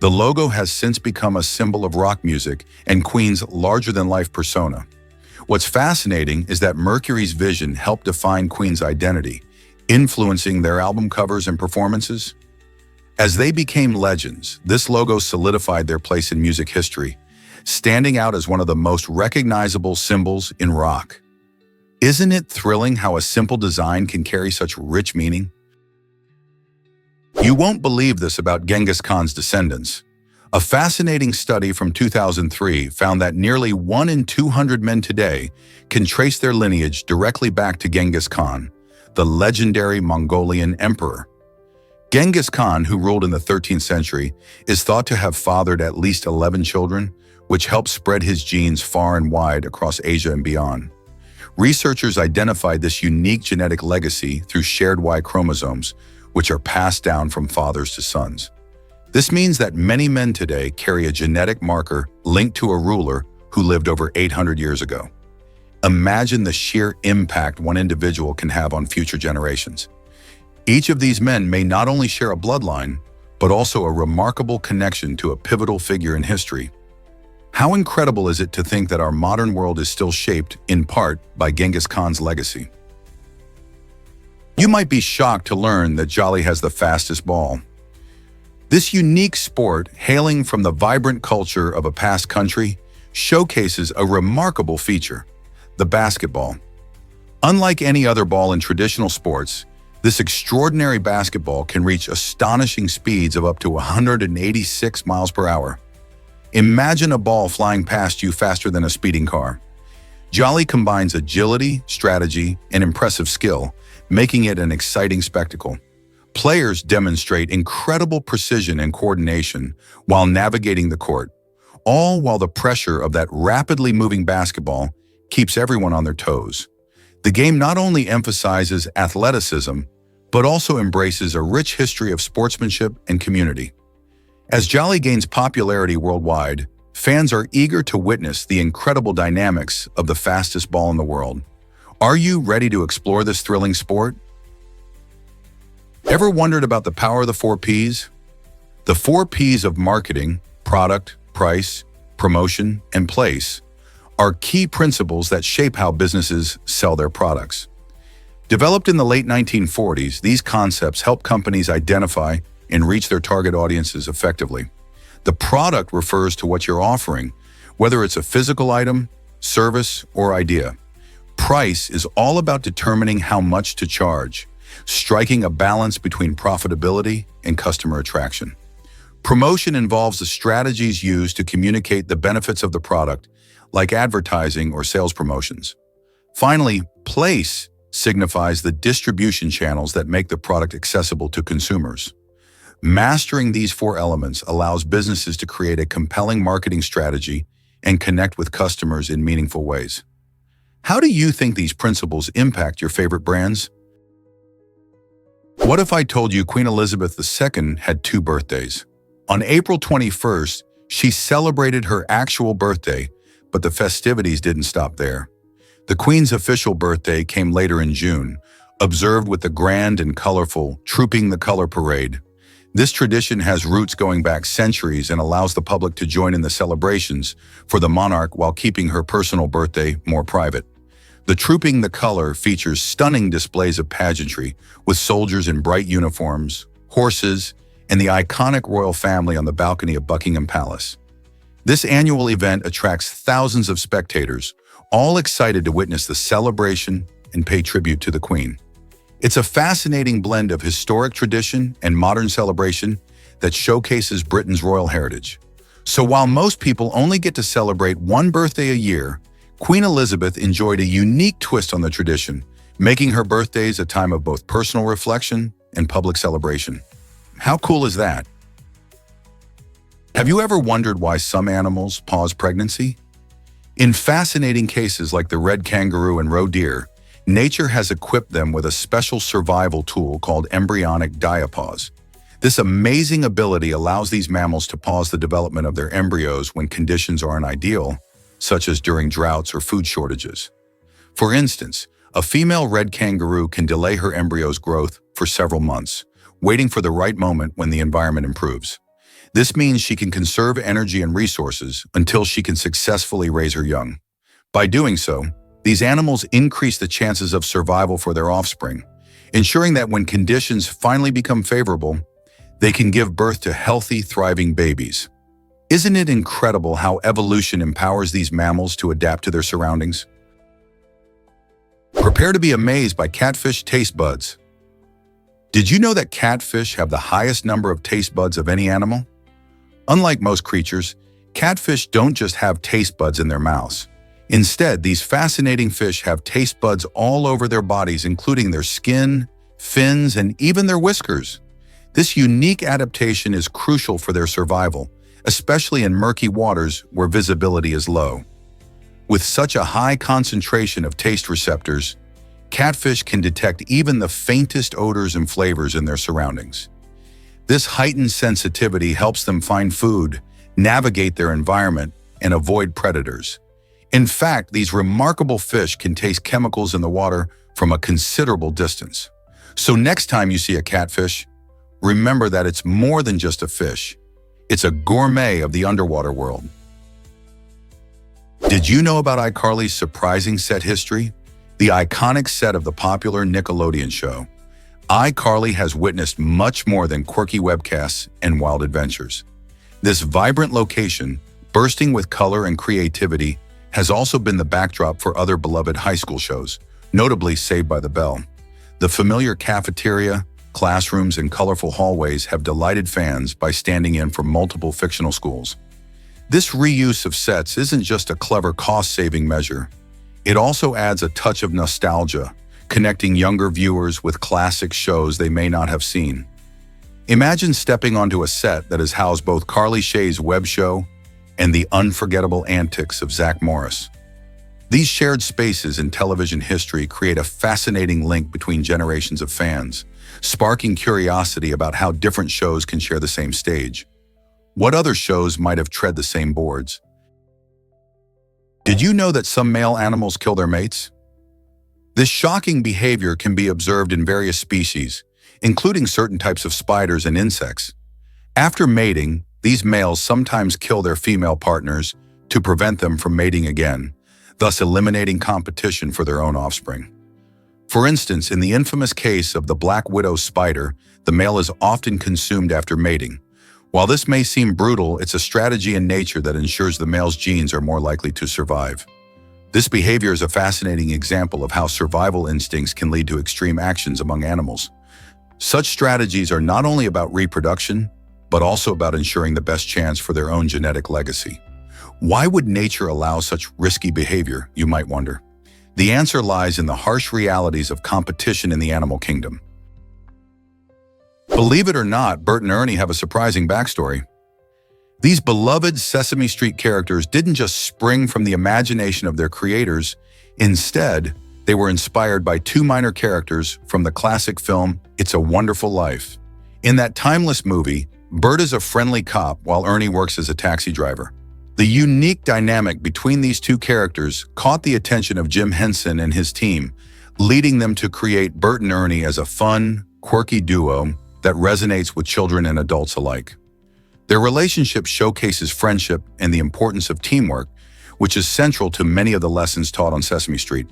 The logo has since become a symbol of rock music and Queen's larger-than-life persona. What's fascinating is that Mercury's vision helped define Queen's identity, influencing their album covers and performances. As they became legends, this logo solidified their place in music history, standing out as one of the most recognizable symbols in rock. Isn't it thrilling how a simple design can carry such rich meaning? You won't believe this about Genghis Khan's descendants. A fascinating study from 2003 found that nearly 1 in 200 men today can trace their lineage directly back to Genghis Khan, the legendary Mongolian emperor. Genghis Khan, who ruled in the 13th century, is thought to have fathered at least 11 children, which helped spread his genes far and wide across Asia and beyond. Researchers identified this unique genetic legacy through shared Y chromosomes, which are passed down from fathers to sons. This means that many men today carry a genetic marker linked to a ruler who lived over 800 years ago. Imagine the sheer impact one individual can have on future generations. Each of these men may not only share a bloodline, but also a remarkable connection to a pivotal figure in history. How incredible is it to think that our modern world is still shaped, in part, by Genghis Khan's legacy? You might be shocked to learn that Jolly has the fastest ball. This unique sport, hailing from the vibrant culture of a past country, showcases a remarkable feature: the basketball. Unlike any other ball in traditional sports, this extraordinary basketball can reach astonishing speeds of up to 186 miles per hour. Imagine a ball flying past you faster than a speeding car. Jolly combines agility, strategy, and impressive skill, making it an exciting spectacle. Players demonstrate incredible precision and coordination while navigating the court, all while the pressure of that rapidly moving basketball keeps everyone on their toes. The game not only emphasizes athleticism, but also embraces a rich history of sportsmanship and community. As Jolly gains popularity worldwide, fans are eager to witness the incredible dynamics of the fastest ball in the world. Are you ready to explore this thrilling sport? Ever wondered about the power of the 4 Ps? The 4 Ps of marketing, product, price, promotion, and place, are key principles that shape how businesses sell their products. Developed in the late 1940s, these concepts help companies identify and reach their target audiences effectively. The product refers to what you're offering, whether it's a physical item, service, or idea. Price is all about determining how much to charge, striking a balance between profitability and customer attraction. Promotion involves the strategies used to communicate the benefits of the product, like advertising or sales promotions. Finally, place signifies the distribution channels that make the product accessible to consumers. Mastering these four elements allows businesses to create a compelling marketing strategy and connect with customers in meaningful ways. How do you think these principles impact your favorite brands? What if I told you Queen Elizabeth II had two birthdays? On April 21st, she celebrated her actual birthday, but the festivities didn't stop there. The Queen's official birthday came later in June, observed with the grand and colorful Trooping the Color Parade. This tradition has roots going back centuries and allows the public to join in the celebrations for the monarch while keeping her personal birthday more private. The Trooping the Color features stunning displays of pageantry, with soldiers in bright uniforms, horses, and the iconic royal family on the balcony of Buckingham Palace. This annual event attracts thousands of spectators, all excited to witness the celebration and pay tribute to the Queen. It's a fascinating blend of historic tradition and modern celebration that showcases Britain's royal heritage. So while most people only get to celebrate one birthday a year, Queen Elizabeth enjoyed a unique twist on the tradition, making her birthdays a time of both personal reflection and public celebration. How cool is that? Have you ever wondered why some animals pause pregnancy? In fascinating cases like the red kangaroo and roe deer, nature has equipped them with a special survival tool called embryonic diapause. This amazing ability allows these mammals to pause the development of their embryos when conditions aren't ideal, such as during droughts or food shortages. For instance, a female red kangaroo can delay her embryo's growth for several months, waiting for the right moment when the environment improves. This means she can conserve energy and resources until she can successfully raise her young. By doing so, these animals increase the chances of survival for their offspring, ensuring that when conditions finally become favorable, they can give birth to healthy, thriving babies. Isn't it incredible how evolution empowers these mammals to adapt to their surroundings? Prepare to be amazed by catfish taste buds. Did you know that catfish have the highest number of taste buds of any animal? Unlike most creatures, catfish don't just have taste buds in their mouths. Instead, these fascinating fish have taste buds all over their bodies, including their skin, fins, and even their whiskers. This unique adaptation is crucial for their survival, especially in murky waters where visibility is low. With such a high concentration of taste receptors, catfish can detect even the faintest odors and flavors in their surroundings. This heightened sensitivity helps them find food, navigate their environment, and avoid predators. In fact, these remarkable fish can taste chemicals in the water from a considerable distance. So next time you see a catfish, remember that it's more than just a fish. It's a gourmet of the underwater world. Did you know about iCarly's surprising set history? The iconic set of the popular Nickelodeon show. iCarly has witnessed much more than quirky webcasts and wild adventures. This vibrant location, bursting with color and creativity, has also been the backdrop for other beloved high school shows, notably Saved by the Bell. The familiar cafeteria, classrooms, and colorful hallways have delighted fans by standing in for multiple fictional schools. This reuse of sets isn't just a clever cost-saving measure. It also adds a touch of nostalgia, connecting younger viewers with classic shows they may not have seen. Imagine stepping onto a set that has housed both Carly Shay's web show and the unforgettable antics of Zach Morris. These shared spaces in television history create a fascinating link between generations of fans, sparking curiosity about how different shows can share the same stage. What other shows might have tread the same boards? Did you know that some male animals kill their mates? This shocking behavior can be observed in various species, including certain types of spiders and insects. After mating, these males sometimes kill their female partners to prevent them from mating again, thus eliminating competition for their own offspring. For instance, in the infamous case of the black widow spider, the male is often consumed after mating. While this may seem brutal, it's a strategy in nature that ensures the male's genes are more likely to survive. This behavior is a fascinating example of how survival instincts can lead to extreme actions among animals. Such strategies are not only about reproduction, but also about ensuring the best chance for their own genetic legacy. Why would nature allow such risky behavior, you might wonder? The answer lies in the harsh realities of competition in the animal kingdom. Believe it or not, Bert and Ernie have a surprising backstory. These beloved Sesame Street characters didn't just spring from the imagination of their creators. Instead, they were inspired by two minor characters from the classic film It's a Wonderful Life. In that timeless movie, Bert is a friendly cop while Ernie works as a taxi driver. The unique dynamic between these two characters caught the attention of Jim Henson and his team, leading them to create Bert and Ernie as a fun, quirky duo that resonates with children and adults alike. Their relationship showcases friendship and the importance of teamwork, which is central to many of the lessons taught on Sesame Street.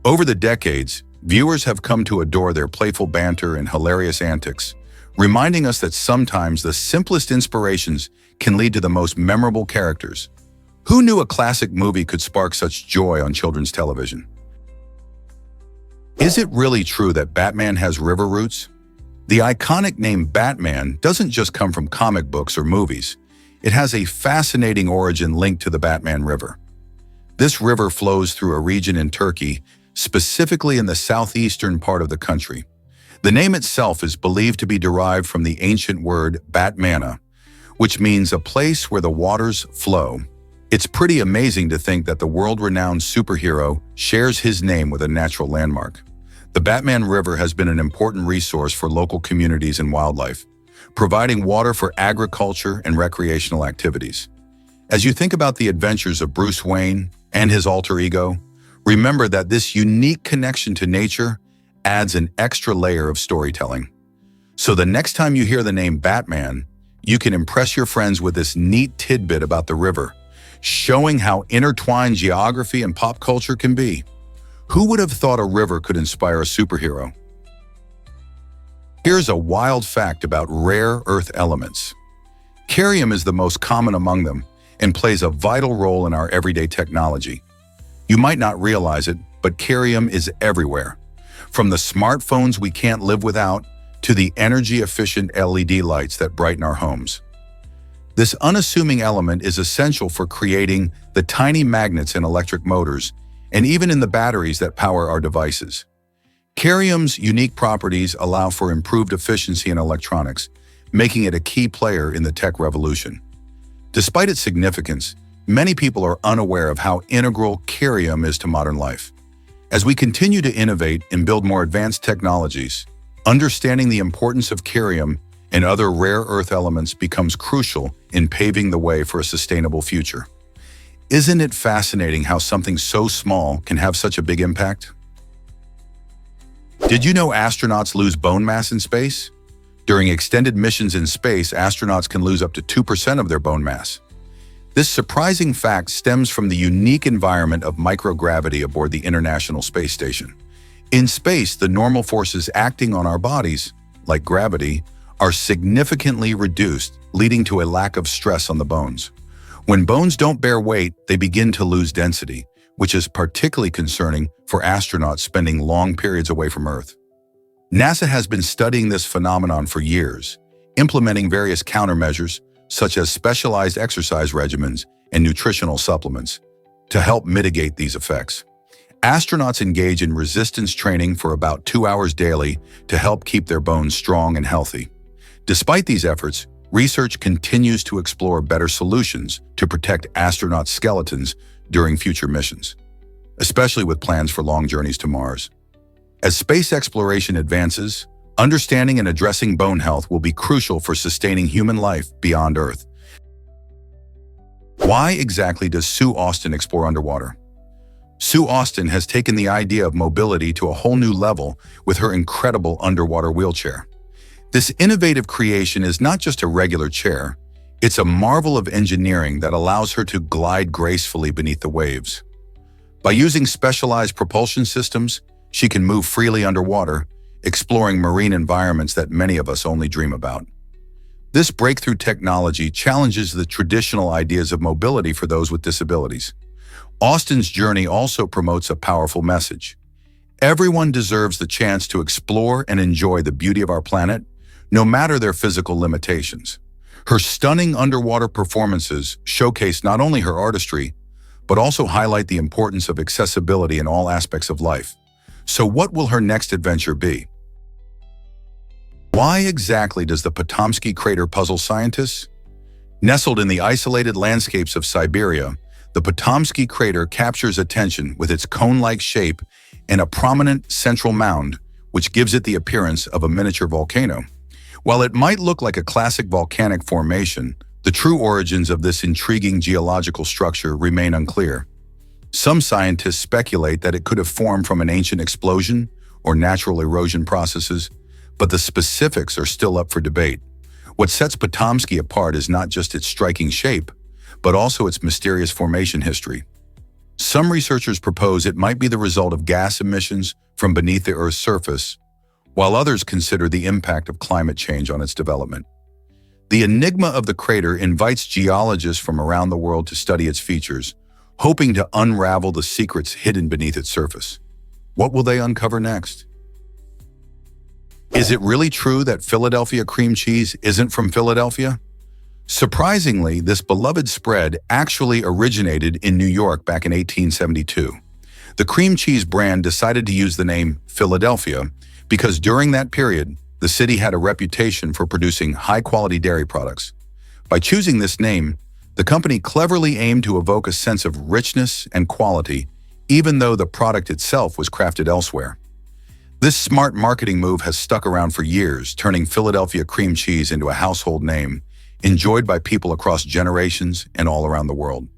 Over the decades, viewers have come to adore their playful banter and hilarious antics, reminding us that sometimes the simplest inspirations can lead to the most memorable characters. Who knew a classic movie could spark such joy on children's television? Is it really true that Batman has river roots? The iconic name Batman doesn't just come from comic books or movies. It has a fascinating origin linked to the Batman River. This river flows through a region in Turkey, specifically in the southeastern part of the country. The name itself is believed to be derived from the ancient word Batmana, which means a place where the waters flow. It's pretty amazing to think that the world-renowned superhero shares his name with a natural landmark. The Batman River has been an important resource for local communities and wildlife, providing water for agriculture and recreational activities. As you think about the adventures of Bruce Wayne and his alter ego, remember that this unique connection to nature adds an extra layer of storytelling. So the next time you hear the name Batman, you can impress your friends with this neat tidbit about the river, showing how intertwined geography and pop culture can be. Who would have thought a river could inspire a superhero? Here's a wild fact about rare earth elements. Cerium is the most common among them and plays a vital role in our everyday technology. You might not realize it, but cerium is everywhere. From the smartphones we can't live without to the energy-efficient LED lights that brighten our homes. This unassuming element is essential for creating the tiny magnets in electric motors and even in the batteries that power our devices. Cerium's unique properties allow for improved efficiency in electronics, making it a key player in the tech revolution. Despite its significance, many people are unaware of how integral cerium is to modern life. As we continue to innovate and build more advanced technologies, understanding the importance of cerium and other rare earth elements becomes crucial in paving the way for a sustainable future. Isn't it fascinating how something so small can have such a big impact? Did you know astronauts lose bone mass in space? During extended missions in space, astronauts can lose up to 2% of their bone mass. This surprising fact stems from the unique environment of microgravity aboard the International Space Station. In space, the normal forces acting on our bodies, like gravity, are significantly reduced, leading to a lack of stress on the bones. When bones don't bear weight, they begin to lose density, which is particularly concerning for astronauts spending long periods away from Earth. NASA has been studying this phenomenon for years, implementing various countermeasures, such as specialized exercise regimens and nutritional supplements, to help mitigate these effects. Astronauts engage in resistance training for about 2 hours daily to help keep their bones strong and healthy. Despite these efforts, research continues to explore better solutions to protect astronauts' skeletons during future missions, especially with plans for long journeys to Mars. As space exploration advances, understanding and addressing bone health will be crucial for sustaining human life beyond Earth. Why exactly does Sue Austin explore underwater? Sue Austin has taken the idea of mobility to a whole new level with her incredible underwater wheelchair. This innovative creation is not just a regular chair, it's a marvel of engineering that allows her to glide gracefully beneath the waves. By using specialized propulsion systems, she can move freely underwater, exploring marine environments that many of us only dream about. This breakthrough technology challenges the traditional ideas of mobility for those with disabilities. Austin's journey also promotes a powerful message. Everyone deserves the chance to explore and enjoy the beauty of our planet, no matter their physical limitations. Her stunning underwater performances showcase not only her artistry, but also highlight the importance of accessibility in all aspects of life. So what will her next adventure be? Why exactly does the Potomsky crater puzzle scientists? Nestled in the isolated landscapes of Siberia, the Potomsky crater captures attention with its cone-like shape and a prominent central mound, which gives it the appearance of a miniature volcano. While it might look like a classic volcanic formation, the true origins of this intriguing geological structure remain unclear. Some scientists speculate that it could have formed from an ancient explosion or natural erosion processes, but the specifics are still up for debate. What sets Potomsky apart is not just its striking shape, but also its mysterious formation history. Some researchers propose it might be the result of gas emissions from beneath the Earth's surface, while others consider the impact of climate change on its development. The enigma of the crater invites geologists from around the world to study its features, hoping to unravel the secrets hidden beneath its surface. What will they uncover next? Is it really true that Philadelphia cream cheese isn't from Philadelphia? Surprisingly, this beloved spread actually originated in New York back in 1872. The cream cheese brand decided to use the name Philadelphia because during that period, the city had a reputation for producing high-quality dairy products. By choosing this name, the company cleverly aimed to evoke a sense of richness and quality, even though the product itself was crafted elsewhere. This smart marketing move has stuck around for years, turning Philadelphia cream cheese into a household name, enjoyed by people across generations and all around the world.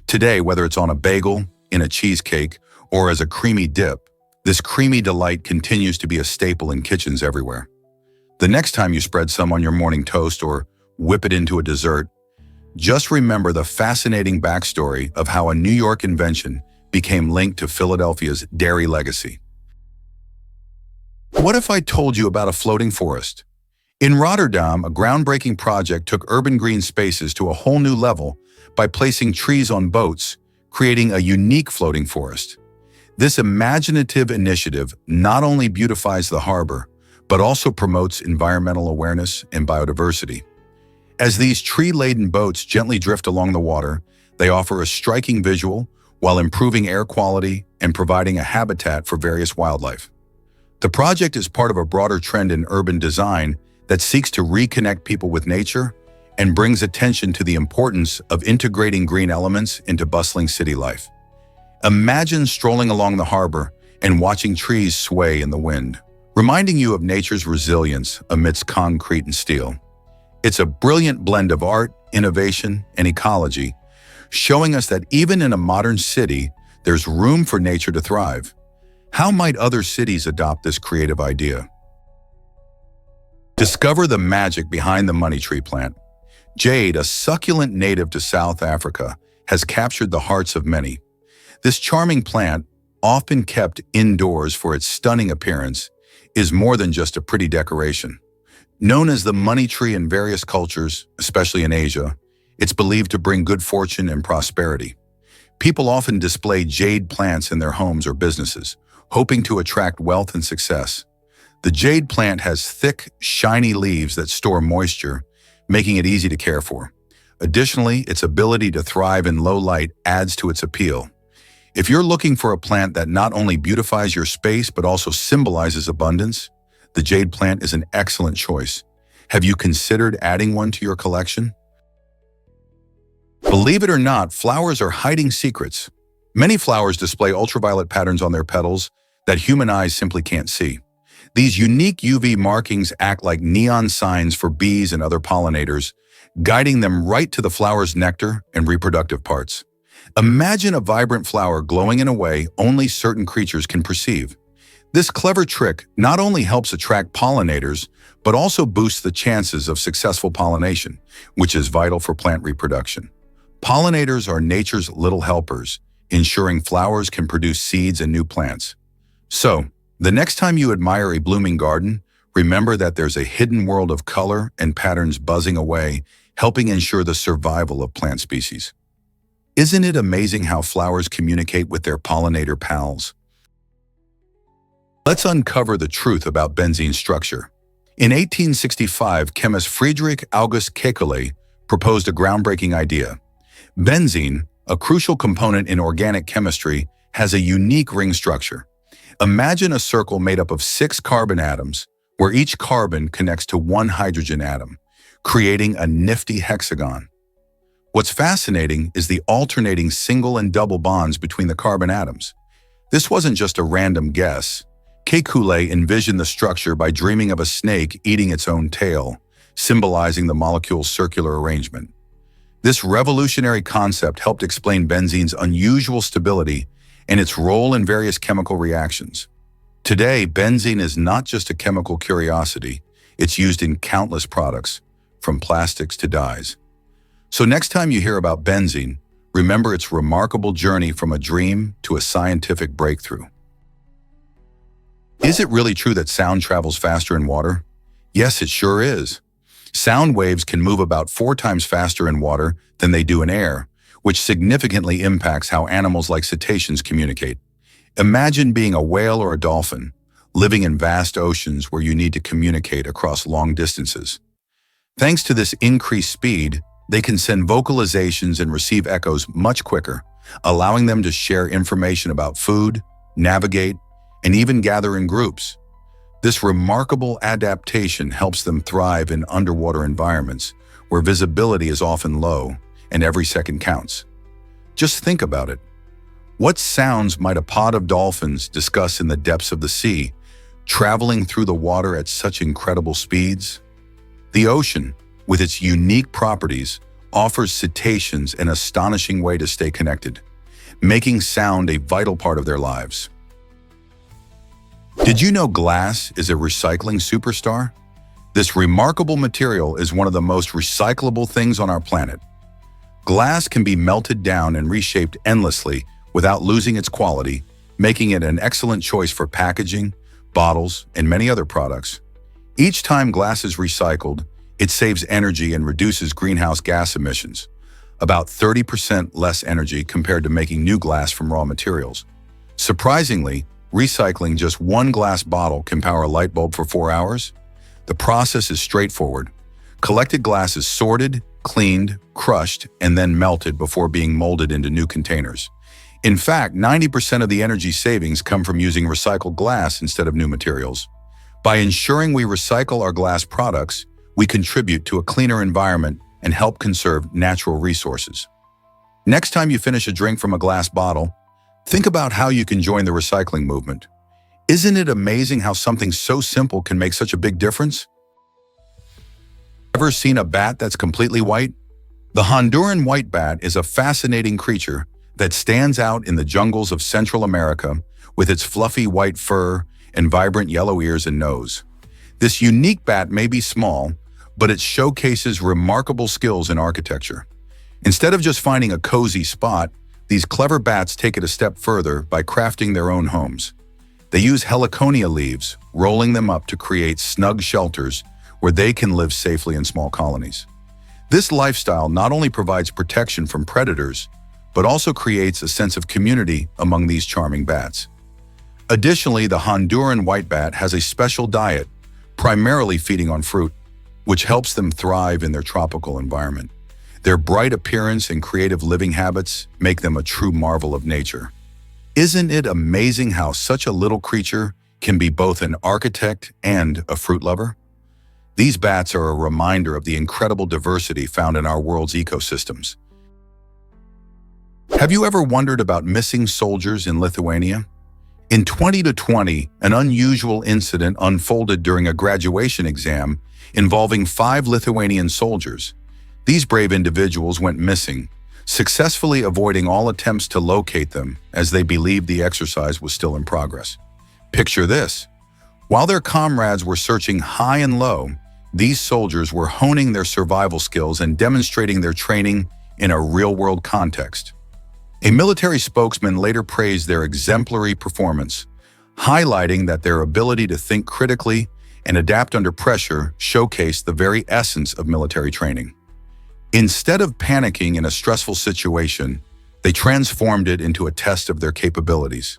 Today, whether it's on a bagel, in a cheesecake, or as a creamy dip, this creamy delight continues to be a staple in kitchens everywhere. The next time you spread some on your morning toast or whip it into a dessert, just remember the fascinating backstory of how a New York invention became linked to Philadelphia's dairy legacy. What if I told you about a floating forest? In Rotterdam, a groundbreaking project took urban green spaces to a whole new level by placing trees on boats, creating a unique floating forest. This imaginative initiative not only beautifies the harbor, but also promotes environmental awareness and biodiversity. As these tree-laden boats gently drift along the water, they offer a striking visual while improving air quality and providing a habitat for various wildlife. The project is part of a broader trend in urban design that seeks to reconnect people with nature and brings attention to the importance of integrating green elements into bustling city life. Imagine strolling along the harbor and watching trees sway in the wind, reminding you of nature's resilience amidst concrete and steel. It's a brilliant blend of art, innovation, and ecology, showing us that even in a modern city, there's room for nature to thrive. How might other cities adopt this creative idea? Discover the magic behind the money tree plant. Jade, a succulent native to South Africa, has captured the hearts of many. This charming plant, often kept indoors for its stunning appearance, is more than just a pretty decoration. Known as the money tree in various cultures, especially in Asia, it's believed to bring good fortune and prosperity. People often display jade plants in their homes or businesses, hoping to attract wealth and success. The jade plant has thick, shiny leaves that store moisture, making it easy to care for. Additionally, its ability to thrive in low light adds to its appeal. If you're looking for a plant that not only beautifies your space but also symbolizes abundance, the jade plant is an excellent choice. Have you considered adding one to your collection? Believe it or not, flowers are hiding secrets. Many flowers display ultraviolet patterns on their petals that human eyes simply can't see. These unique UV markings act like neon signs for bees and other pollinators, guiding them right to the flower's nectar and reproductive parts. Imagine a vibrant flower glowing in a way only certain creatures can perceive. This clever trick not only helps attract pollinators, but also boosts the chances of successful pollination, which is vital for plant reproduction. Pollinators are nature's little helpers, ensuring flowers can produce seeds and new plants. So, the next time you admire a blooming garden, remember that there's a hidden world of color and patterns buzzing away, helping ensure the survival of plant species. Isn't it amazing how flowers communicate with their pollinator pals? Let's uncover the truth about benzene's structure. In 1865, chemist Friedrich August Kekulé proposed a groundbreaking idea. Benzene, a crucial component in organic chemistry, has a unique ring structure. Imagine a circle made up of 6 carbon atoms, where each carbon connects to one hydrogen atom, creating a nifty hexagon. What's fascinating is the alternating single and double bonds between the carbon atoms. This wasn't just a random guess. Kekulé envisioned the structure by dreaming of a snake eating its own tail, symbolizing the molecule's circular arrangement. This revolutionary concept helped explain benzene's unusual stability and its role in various chemical reactions. Today, benzene is not just a chemical curiosity, it's used in countless products, from plastics to dyes. So next time you hear about benzene, remember its remarkable journey from a dream to a scientific breakthrough. Is it really true that sound travels faster in water? Yes, it sure is. Sound waves can move about 4 times faster in water than they do in air, which significantly impacts how animals like cetaceans communicate. Imagine being a whale or a dolphin, living in vast oceans where you need to communicate across long distances. Thanks to this increased speed, they can send vocalizations and receive echoes much quicker, allowing them to share information about food, navigate, and even gather in groups. This remarkable adaptation helps them thrive in underwater environments where visibility is often low and every second counts. Just think about it. What sounds might a pod of dolphins discuss in the depths of the sea, traveling through the water at such incredible speeds? The ocean, with its unique properties, offers cetaceans an astonishing way to stay connected, making sound a vital part of their lives. Did you know glass is a recycling superstar? This remarkable material is one of the most recyclable things on our planet. Glass can be melted down and reshaped endlessly without losing its quality, making it an excellent choice for packaging, bottles, and many other products. Each time glass is recycled, it saves energy and reduces greenhouse gas emissions, about 30% less energy compared to making new glass from raw materials. Surprisingly, recycling just 1 glass bottle can power a light bulb for 4 hours. The process is straightforward. Collected glass is sorted, cleaned, crushed, and then melted before being molded into new containers. In fact, 90% of the energy savings come from using recycled glass instead of new materials. By ensuring we recycle our glass products, we contribute to a cleaner environment and help conserve natural resources. Next time you finish a drink from a glass bottle, think about how you can join the recycling movement. Isn't it amazing how something so simple can make such a big difference? Ever seen a bat that's completely white? The Honduran white bat is a fascinating creature that stands out in the jungles of Central America with its fluffy white fur and vibrant yellow ears and nose. This unique bat may be small, but it showcases remarkable skills in architecture. Instead of just finding a cozy spot, these clever bats take it a step further by crafting their own homes. They use heliconia leaves, rolling them up to create snug shelters where they can live safely in small colonies. This lifestyle not only provides protection from predators, but also creates a sense of community among these charming bats. Additionally, the Honduran white bat has a special diet, primarily feeding on fruit, which helps them thrive in their tropical environment. Their bright appearance and creative living habits make them a true marvel of nature. Isn't it amazing how such a little creature can be both an architect and a fruit lover? These bats are a reminder of the incredible diversity found in our world's ecosystems. Have you ever wondered about missing soldiers in Lithuania? In 2020, an unusual incident unfolded during a graduation exam involving 5 Lithuanian soldiers. These brave individuals went missing, successfully avoiding all attempts to locate them as they believed the exercise was still in progress. Picture this. While their comrades were searching high and low, these soldiers were honing their survival skills and demonstrating their training in a real-world context. A military spokesman later praised their exemplary performance, highlighting that their ability to think critically and adapt under pressure showcased the very essence of military training. Instead of panicking in a stressful situation, they transformed it into a test of their capabilities.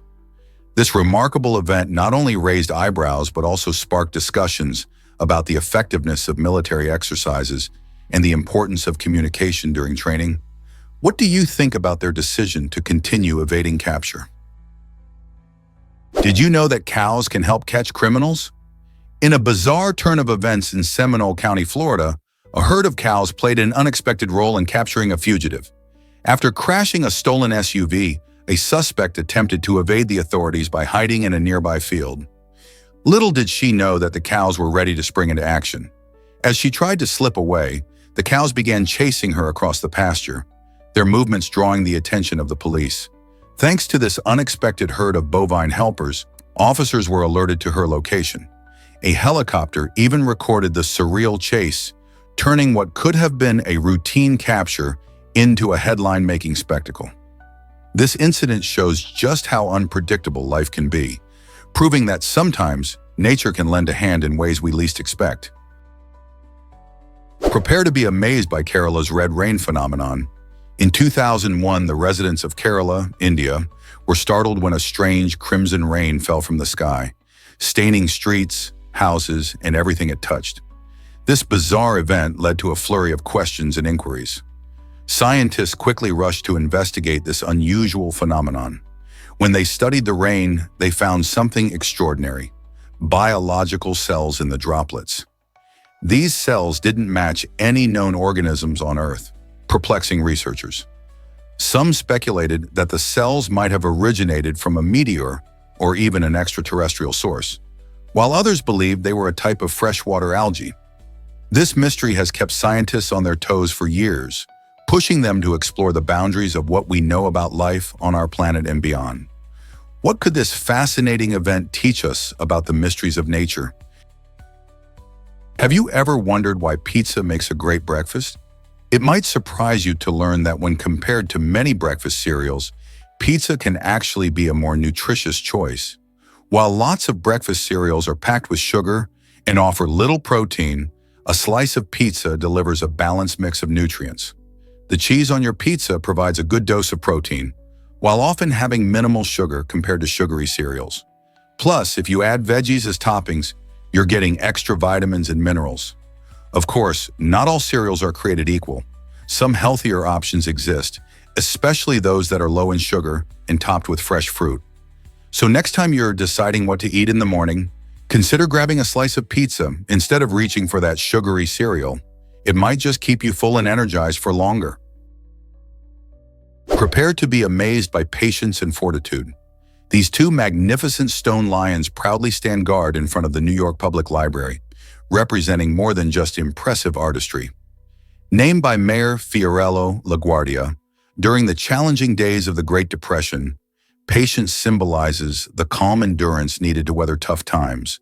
This remarkable event not only raised eyebrows but also sparked discussions about the effectiveness of military exercises and the importance of communication during training. What do you think about their decision to continue evading capture? Did you know that cows can help catch criminals? In a bizarre turn of events in Seminole County, Florida, a herd of cows played an unexpected role in capturing a fugitive. After crashing a stolen SUV, a suspect attempted to evade the authorities by hiding in a nearby field. Little did she know that the cows were ready to spring into action. As she tried to slip away, the cows began chasing her across the pasture, their movements drawing the attention of the police. Thanks to this unexpected herd of bovine helpers, officers were alerted to her location. A helicopter even recorded the surreal chase, turning what could have been a routine capture into a headline-making spectacle. This incident shows just how unpredictable life can be, proving that sometimes nature can lend a hand in ways we least expect. Prepare to be amazed by Kerala's red rain phenomenon. In 2001, the residents of Kerala, India, were startled when a strange crimson rain fell from the sky, staining streets, houses, and everything it touched. This bizarre event led to a flurry of questions and inquiries. Scientists quickly rushed to investigate this unusual phenomenon. When they studied the rain, they found something extraordinary: biological cells in the droplets. These cells didn't match any known organisms on Earth, perplexing researchers. Some speculated that the cells might have originated from a meteor or even an extraterrestrial source, while others believed they were a type of freshwater algae. This mystery has kept scientists on their toes for years, pushing them to explore the boundaries of what we know about life on our planet and beyond. What could this fascinating event teach us about the mysteries of nature? Have you ever wondered why pizza makes a great breakfast? It might surprise you to learn that when compared to many breakfast cereals, pizza can actually be a more nutritious choice. While lots of breakfast cereals are packed with sugar and offer little protein, a slice of pizza delivers a balanced mix of nutrients. The cheese on your pizza provides a good dose of protein, while often having minimal sugar compared to sugary cereals. Plus, if you add veggies as toppings, you're getting extra vitamins and minerals. Of course, not all cereals are created equal. Some healthier options exist, especially those that are low in sugar and topped with fresh fruit. So next time you're deciding what to eat in the morning, consider grabbing a slice of pizza instead of reaching for that sugary cereal. It might just keep you full and energized for longer. Prepare to be amazed by patience and fortitude. These two magnificent stone lions proudly stand guard in front of the New York Public Library, representing more than just impressive artistry. Named by Mayor Fiorello LaGuardia, during the challenging days of the Great Depression, patience symbolizes the calm endurance needed to weather tough times,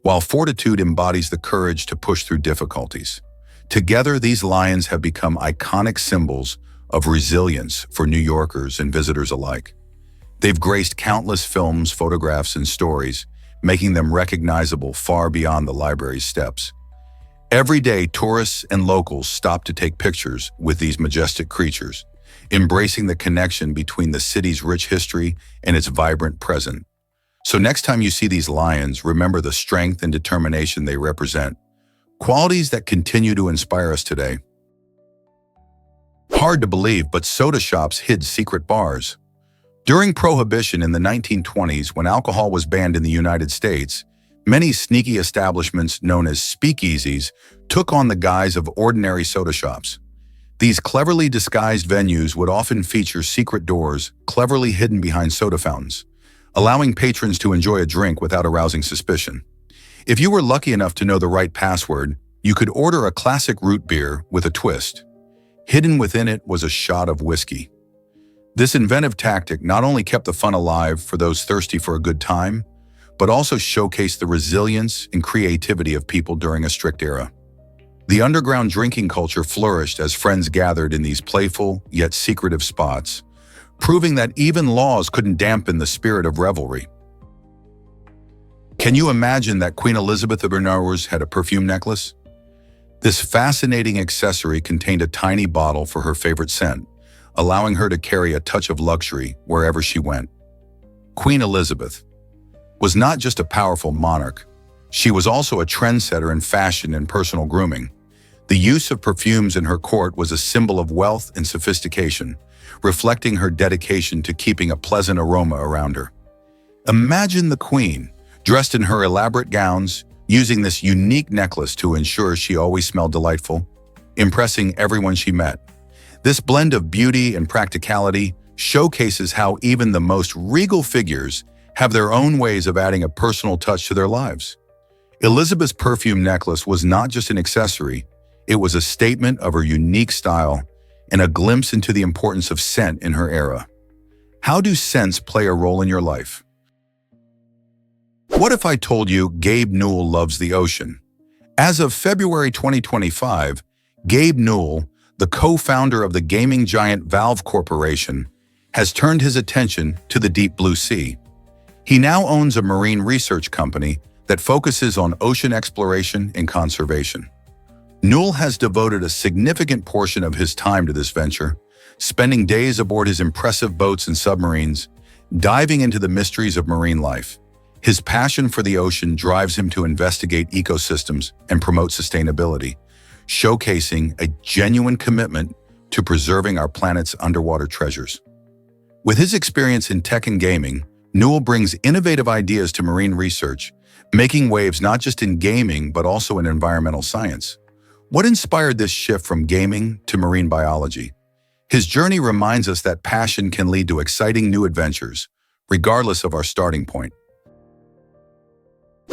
while fortitude embodies the courage to push through difficulties. Together, these lions have become iconic symbols of resilience for New Yorkers and visitors alike. They've graced countless films, photographs, and stories, making them recognizable far beyond the library's steps. Every day, tourists and locals stop to take pictures with these majestic creatures, embracing the connection between the city's rich history and its vibrant present. So next time you see these lions, remember the strength and determination they represent, qualities that continue to inspire us today. Hard to believe, but soda shops hid secret bars. During Prohibition in the 1920s, when alcohol was banned in the United States, many sneaky establishments known as speakeasies took on the guise of ordinary soda shops. These cleverly disguised venues would often feature secret doors cleverly hidden behind soda fountains, allowing patrons to enjoy a drink without arousing suspicion. If you were lucky enough to know the right password, you could order a classic root beer with a twist. Hidden within it was a shot of whiskey. This inventive tactic not only kept the fun alive for those thirsty for a good time, but also showcased the resilience and creativity of people during a strict era. The underground drinking culture flourished as friends gathered in these playful yet secretive spots, proving that even laws couldn't dampen the spirit of revelry. Can you imagine that Queen Elizabeth of Bernarus had a perfume necklace? This fascinating accessory contained a tiny bottle for her favorite scent, allowing her to carry a touch of luxury wherever she went. Queen Elizabeth was not just a powerful monarch, she was also a trendsetter in fashion and personal grooming. The use of perfumes in her court was a symbol of wealth and sophistication, reflecting her dedication to keeping a pleasant aroma around her. Imagine the queen, dressed in her elaborate gowns, using this unique necklace to ensure she always smelled delightful, impressing everyone she met. This blend of beauty and practicality showcases how even the most regal figures have their own ways of adding a personal touch to their lives. Elizabeth's perfume necklace was not just an accessory, it was a statement of her unique style and a glimpse into the importance of scent in her era. How do scents play a role in your life? What if I told you Gabe Newell loves the ocean? As of February 2025, Gabe Newell, the co-founder of the gaming giant Valve Corporation, has turned his attention to the deep blue sea. He now owns a marine research company that focuses on ocean exploration and conservation. Newell has devoted a significant portion of his time to this venture, spending days aboard his impressive boats and submarines, diving into the mysteries of marine life. His passion for the ocean drives him to investigate ecosystems and promote sustainability, showcasing a genuine commitment to preserving our planet's underwater treasures. With his experience in tech and gaming, Newell brings innovative ideas to marine research, making waves not just in gaming but also in environmental science. What inspired this shift from gaming to marine biology? His journey reminds us that passion can lead to exciting new adventures, regardless of our starting point.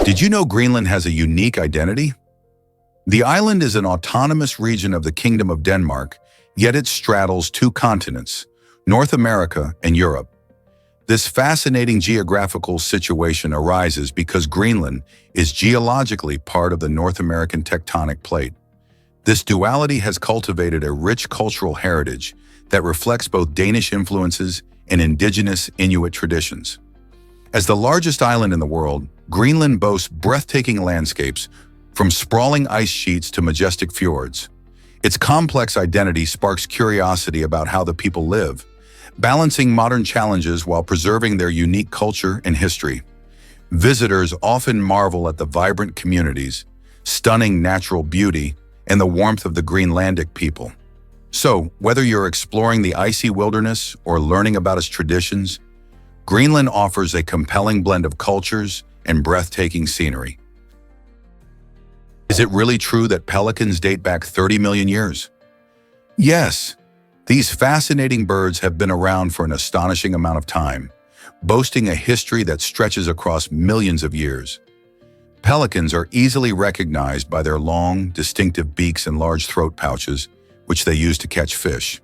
Did you know Greenland has a unique identity? The island is an autonomous region of the Kingdom of Denmark, yet it straddles two continents, North America and Europe. This fascinating geographical situation arises because Greenland is geologically part of the North American tectonic plate. This duality has cultivated a rich cultural heritage that reflects both Danish influences and indigenous Inuit traditions. As the largest island in the world, Greenland boasts breathtaking landscapes, from sprawling ice sheets to majestic fjords. Its complex identity sparks curiosity about how the people live, balancing modern challenges while preserving their unique culture and history. Visitors often marvel at the vibrant communities, stunning natural beauty, and the warmth of the Greenlandic people. So, whether you're exploring the icy wilderness or learning about its traditions, Greenland offers a compelling blend of cultures and breathtaking scenery. Is it really true that pelicans date back 30 million years? Yes, these fascinating birds have been around for an astonishing amount of time, boasting a history that stretches across millions of years. Pelicans are easily recognized by their long, distinctive beaks and large throat pouches, which they use to catch fish.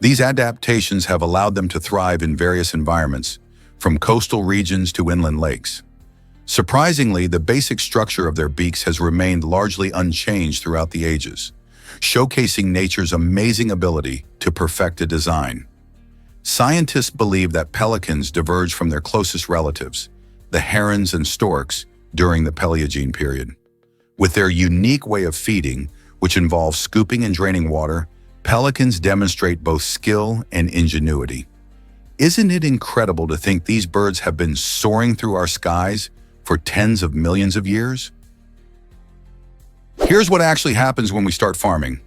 These adaptations have allowed them to thrive in various environments, from coastal regions to inland lakes. Surprisingly, the basic structure of their beaks has remained largely unchanged throughout the ages, showcasing nature's amazing ability to perfect a design. Scientists believe that pelicans diverged from their closest relatives, the herons and storks, during the Paleogene period. With their unique way of feeding, which involves scooping and draining water, pelicans demonstrate both skill and ingenuity. Isn't it incredible to think these birds have been soaring through our skies for tens of millions of years? Here's what actually happens when we start farming.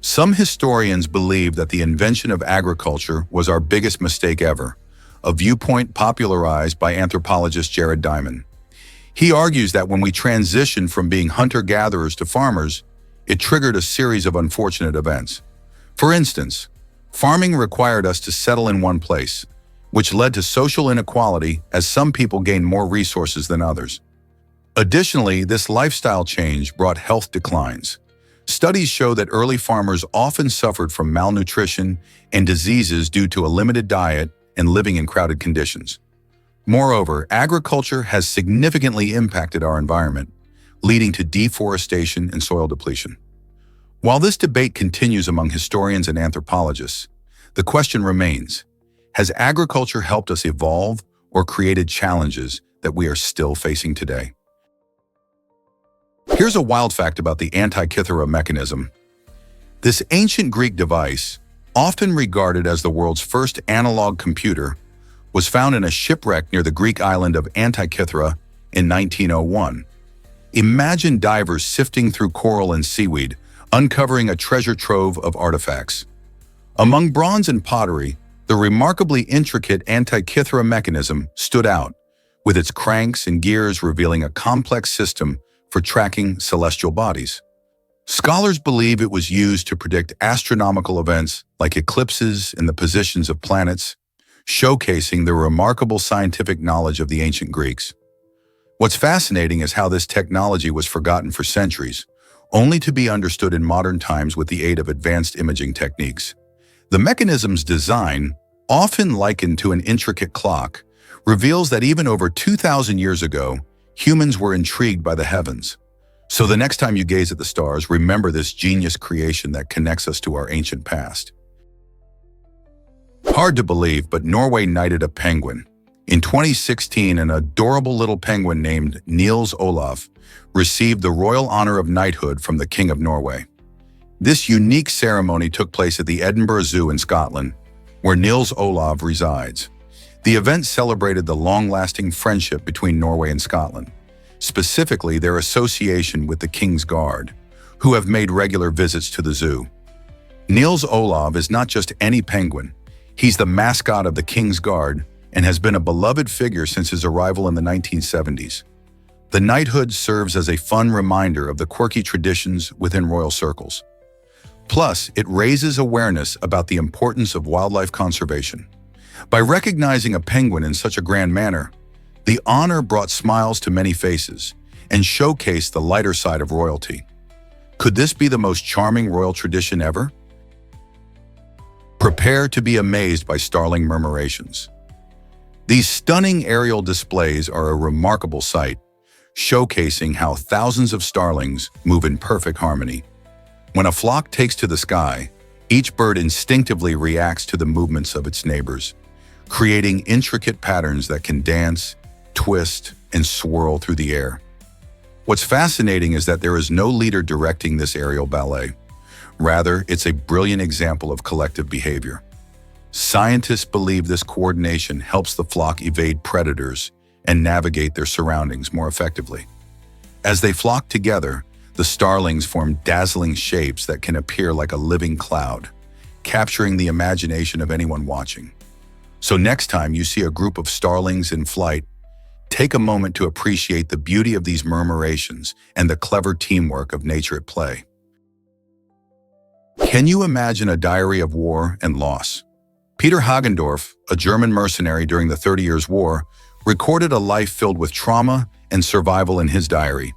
Some historians believe that the invention of agriculture was our biggest mistake ever, a viewpoint popularized by anthropologist Jared Diamond. He argues that when we transitioned from being hunter-gatherers to farmers, it triggered a series of unfortunate events. For instance, farming required us to settle in one place, which led to social inequality as some people gained more resources than others. Additionally, this lifestyle change brought health declines. Studies show that early farmers often suffered from malnutrition and diseases due to a limited diet and living in crowded conditions. Moreover, agriculture has significantly impacted our environment, leading to deforestation and soil depletion. While this debate continues among historians and anthropologists, the question remains, has agriculture helped us evolve or created challenges that we are still facing today? Here's a wild fact about the Antikythera mechanism. This ancient Greek device, often regarded as the world's first analog computer, was found in a shipwreck near the Greek island of Antikythera in 1901. Imagine divers sifting through coral and seaweed, uncovering a treasure trove of artifacts. Among bronze and pottery, the remarkably intricate Antikythera mechanism stood out, with its cranks and gears revealing a complex system for tracking celestial bodies. Scholars believe it was used to predict astronomical events like eclipses and the positions of planets, showcasing the remarkable scientific knowledge of the ancient Greeks. What's fascinating is how this technology was forgotten for centuries, only to be understood in modern times with the aid of advanced imaging techniques. The mechanism's design, often likened to an intricate clock, reveals that even over 2,000 years ago, humans were intrigued by the heavens. So the next time you gaze at the stars, remember this genius creation that connects us to our ancient past. Hard to believe, but Norway knighted a penguin. In 2016, an adorable little penguin named Niels Olav received the royal honor of knighthood from the King of Norway. This unique ceremony took place at the Edinburgh Zoo in Scotland, where Niels Olav resides. The event celebrated the long-lasting friendship between Norway and Scotland, specifically their association with the King's Guard, who have made regular visits to the zoo. Niels Olav is not just any penguin. He's the mascot of the King's Guard and has been a beloved figure since his arrival in the 1970s. The knighthood serves as a fun reminder of the quirky traditions within royal circles. Plus, it raises awareness about the importance of wildlife conservation. By recognizing a penguin in such a grand manner, the honor brought smiles to many faces and showcased the lighter side of royalty. Could this be the most charming royal tradition ever? Prepare to be amazed by starling murmurations. These stunning aerial displays are a remarkable sight, showcasing how thousands of starlings move in perfect harmony. When a flock takes to the sky, each bird instinctively reacts to the movements of its neighbors, creating intricate patterns that can dance, twist, and swirl through the air. What's fascinating is that there is no leader directing this aerial ballet. Rather, it's a brilliant example of collective behavior. Scientists believe this coordination helps the flock evade predators and navigate their surroundings more effectively. As they flock together, the starlings form dazzling shapes that can appear like a living cloud, capturing the imagination of anyone watching. So next time you see a group of starlings in flight, take a moment to appreciate the beauty of these murmurations and the clever teamwork of nature at play. Can you imagine a diary of war and loss? Peter Hagendorf, a German mercenary during the 30 Years' War, recorded a life filled with trauma and survival in his diary.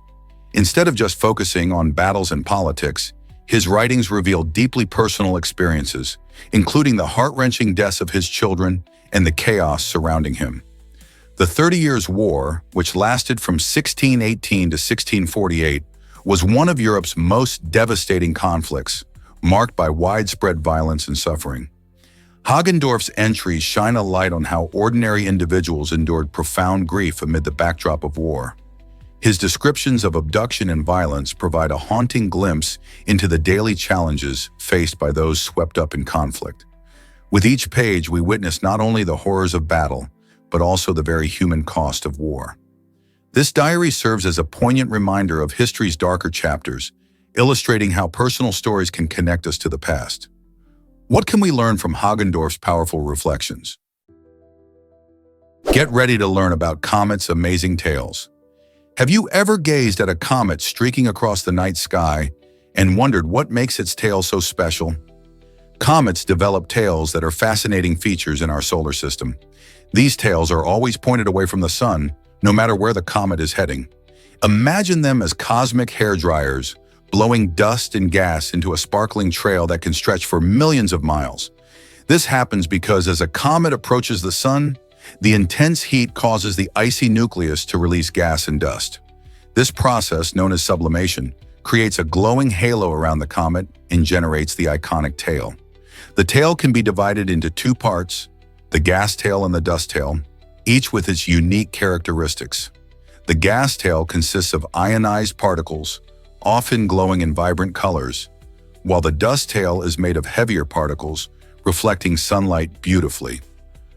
Instead of just focusing on battles and politics, his writings reveal deeply personal experiences, including the heart-wrenching deaths of his children and the chaos surrounding him. The 30 Years' War, which lasted from 1618 to 1648, was one of Europe's most devastating conflicts, marked by widespread violence and suffering. Hagendorf's entries shine a light on how ordinary individuals endured profound grief amid the backdrop of war. His descriptions of abduction and violence provide a haunting glimpse into the daily challenges faced by those swept up in conflict. With each page, we witness not only the horrors of battle, but also the very human cost of war. This diary serves as a poignant reminder of history's darker chapters, illustrating how personal stories can connect us to the past. What can we learn from Hagendorf's powerful reflections? Get ready to learn about comets' amazing tales. Have you ever gazed at a comet streaking across the night sky and wondered what makes its tail so special? Comets develop tails that are fascinating features in our solar system. These tails are always pointed away from the sun, no matter where the comet is heading. Imagine them as cosmic hair dryers, blowing dust and gas into a sparkling trail that can stretch for millions of miles. This happens because as a comet approaches the sun, the intense heat causes the icy nucleus to release gas and dust. This process, known as sublimation, creates a glowing halo around the comet and generates the iconic tail. The tail can be divided into two parts, the gas tail and the dust tail, each with its unique characteristics. The gas tail consists of ionized particles, often glowing in vibrant colors, while the dust tail is made of heavier particles, reflecting sunlight beautifully.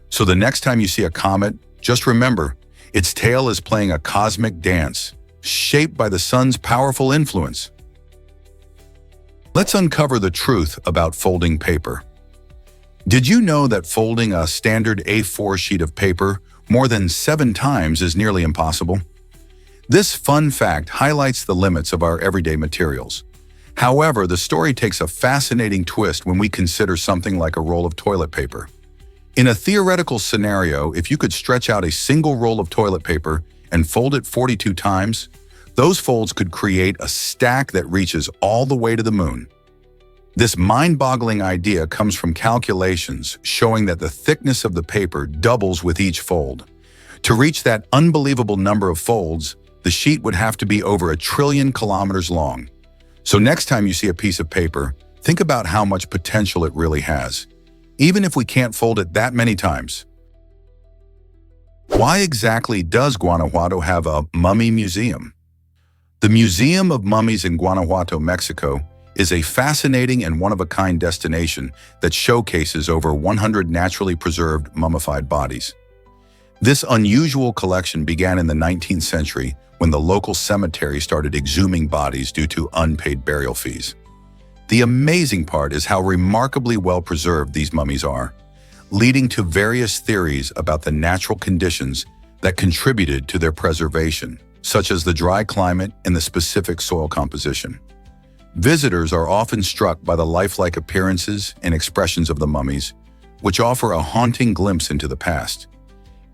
So the next time you see a comet, just remember, its tail is playing a cosmic dance, shaped by the sun's powerful influence. Let's uncover the truth about folding paper. Did you know that folding a standard A4 sheet of paper more than 7 times is nearly impossible? This fun fact highlights the limits of our everyday materials. However, the story takes a fascinating twist when we consider something like a roll of toilet paper. In a theoretical scenario, if you could stretch out a single roll of toilet paper and fold it 42 times, those folds could create a stack that reaches all the way to the moon. This mind-boggling idea comes from calculations showing that the thickness of the paper doubles with each fold. To reach that unbelievable number of folds, the sheet would have to be over 1 trillion kilometers long. So next time you see a piece of paper, think about how much potential it really has, even if we can't fold it that many times. Why exactly does Guanajuato have a mummy museum? The Museum of Mummies in Guanajuato, Mexico, is a fascinating and one-of-a-kind destination that showcases over 100 naturally preserved mummified bodies. This unusual collection began in the 19th century when the local cemetery started exhuming bodies due to unpaid burial fees. The amazing part is how remarkably well-preserved these mummies are, leading to various theories about the natural conditions that contributed to their preservation, such as the dry climate and the specific soil composition. Visitors are often struck by the lifelike appearances and expressions of the mummies, which offer a haunting glimpse into the past.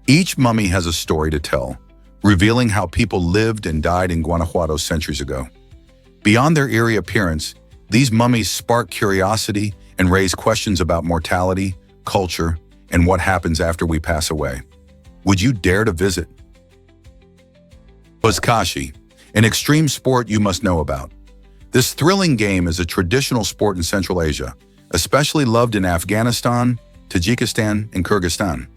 Each mummy has a story to tell, revealing how people lived and died in Guanajuato centuries ago. Beyond their eerie appearance, these mummies spark curiosity and raise questions about mortality, culture, and what happens after we pass away. Would you dare to visit? Buzkashi, an extreme sport you must know about. This thrilling game is a traditional sport in Central Asia, especially loved in Afghanistan, Tajikistan, and Kyrgyzstan.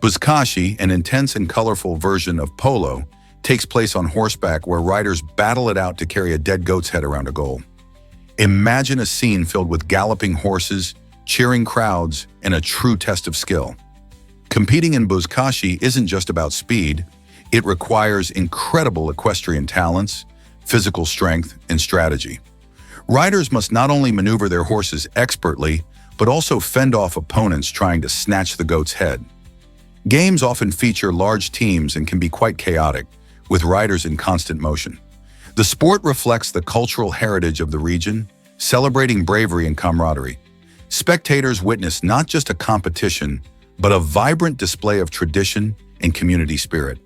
Buzkashi, an intense and colorful version of polo, takes place on horseback where riders battle it out to carry a dead goat's head around a goal. Imagine a scene filled with galloping horses, cheering crowds, and a true test of skill. Competing in Buzkashi isn't just about speed, it requires incredible equestrian talents, physical strength, and strategy. Riders must not only maneuver their horses expertly, but also fend off opponents trying to snatch the goat's head. Games often feature large teams and can be quite chaotic, with riders in constant motion. The sport reflects the cultural heritage of the region, celebrating bravery and camaraderie. Spectators witness not just a competition, but a vibrant display of tradition and community spirit.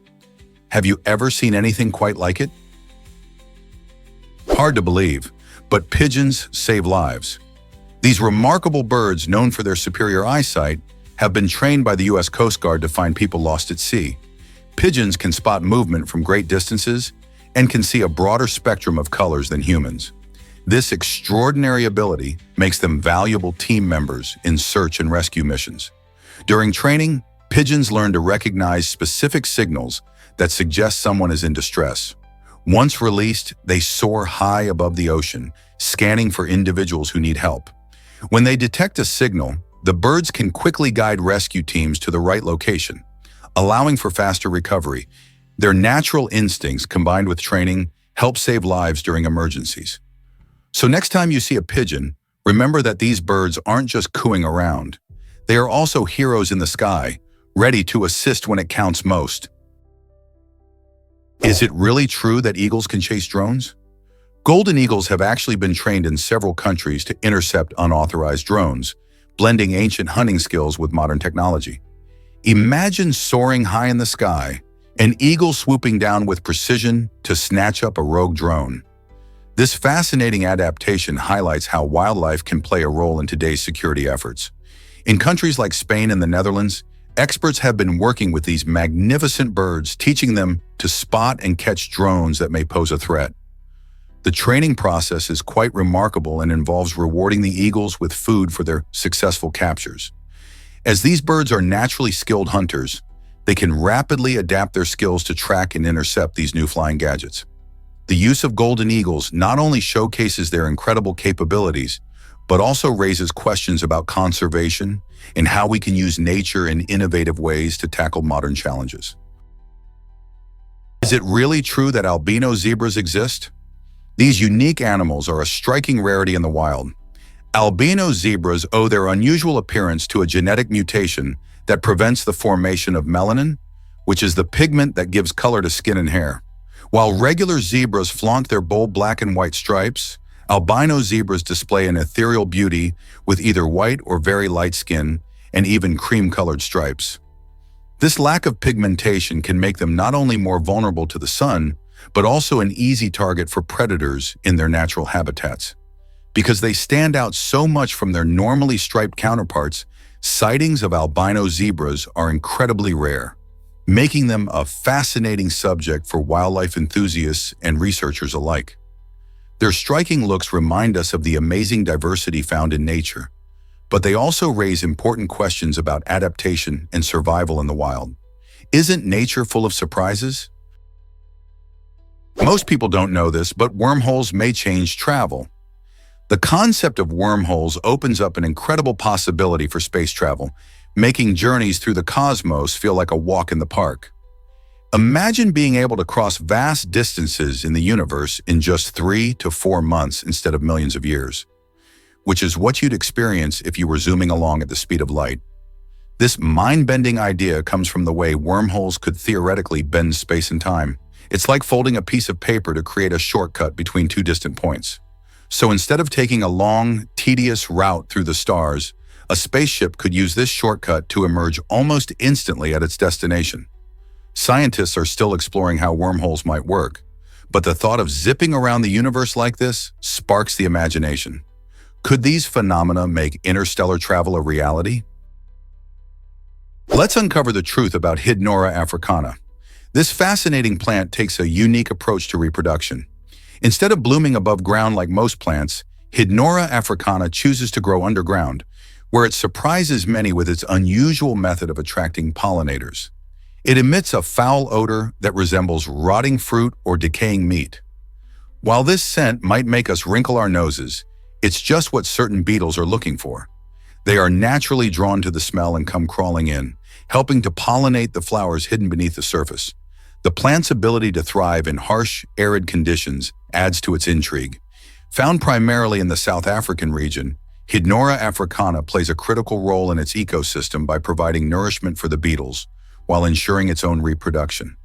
Have you ever seen anything quite like it? Hard to believe, but pigeons save lives. These remarkable birds, known for their superior eyesight, have been trained by the U.S. Coast Guard to find people lost at sea. Pigeons can spot movement from great distances and can see a broader spectrum of colors than humans. This extraordinary ability makes them valuable team members in search and rescue missions. During training, pigeons learn to recognize specific signals that suggest someone is in distress. Once released, they soar high above the ocean, scanning for individuals who need help. When they detect a signal, the birds can quickly guide rescue teams to the right location, allowing for faster recovery. Their natural instincts, combined with training, help save lives during emergencies. So next time you see a pigeon, remember that these birds aren't just cooing around. They are also heroes in the sky, ready to assist when it counts most. Is it really true that eagles can chase drones? Golden eagles have actually been trained in several countries to intercept unauthorized drones, blending ancient hunting skills with modern technology. Imagine soaring high in the sky, an eagle swooping down with precision to snatch up a rogue drone. This fascinating adaptation highlights how wildlife can play a role in today's security efforts. In countries like Spain and the Netherlands, experts have been working with these magnificent birds, teaching them to spot and catch drones that may pose a threat. The training process is quite remarkable and involves rewarding the eagles with food for their successful captures. As these birds are naturally skilled hunters, they can rapidly adapt their skills to track and intercept these new flying gadgets. The use of golden eagles not only showcases their incredible capabilities, but also raises questions about conservation and how we can use nature in innovative ways to tackle modern challenges. Is it really true that albino zebras exist? These unique animals are a striking rarity in the wild. Albino zebras owe their unusual appearance to a genetic mutation that prevents the formation of melanin, which is the pigment that gives color to skin and hair. While regular zebras flaunt their bold black and white stripes, albino zebras display an ethereal beauty with either white or very light skin and even cream-colored stripes. This lack of pigmentation can make them not only more vulnerable to the sun, but also an easy target for predators in their natural habitats. Because they stand out so much from their normally striped counterparts, sightings of albino zebras are incredibly rare, making them a fascinating subject for wildlife enthusiasts and researchers alike. Their striking looks remind us of the amazing diversity found in nature, but they also raise important questions about adaptation and survival in the wild. Isn't nature full of surprises? Most people don't know this, but wormholes may change travel. The concept of wormholes opens up an incredible possibility for space travel, making journeys through the cosmos feel like a walk in the park. Imagine being able to cross vast distances in the universe in just 3 to 4 months instead of millions of years, which is what you'd experience if you were zooming along at the speed of light. This mind-bending idea comes from the way wormholes could theoretically bend space and time. It's like folding a piece of paper to create a shortcut between two distant points. So instead of taking a long, tedious route through the stars, a spaceship could use this shortcut to emerge almost instantly at its destination. Scientists are still exploring how wormholes might work, but the thought of zipping around the universe like this sparks the imagination. Could these phenomena make interstellar travel a reality? Let's uncover the truth about Hydnora africana. This fascinating plant takes a unique approach to reproduction. Instead of blooming above ground like most plants, Hydnora africana chooses to grow underground, where it surprises many with its unusual method of attracting pollinators. It emits a foul odor that resembles rotting fruit or decaying meat. While this scent might make us wrinkle our noses, it's just what certain beetles are looking for. They are naturally drawn to the smell and come crawling in, helping to pollinate the flowers hidden beneath the surface. The plant's ability to thrive in harsh, arid conditions adds to its intrigue. Found primarily in the South African region, Hydnora africana plays a critical role in its ecosystem by providing nourishment for the beetles, while ensuring its own reproduction.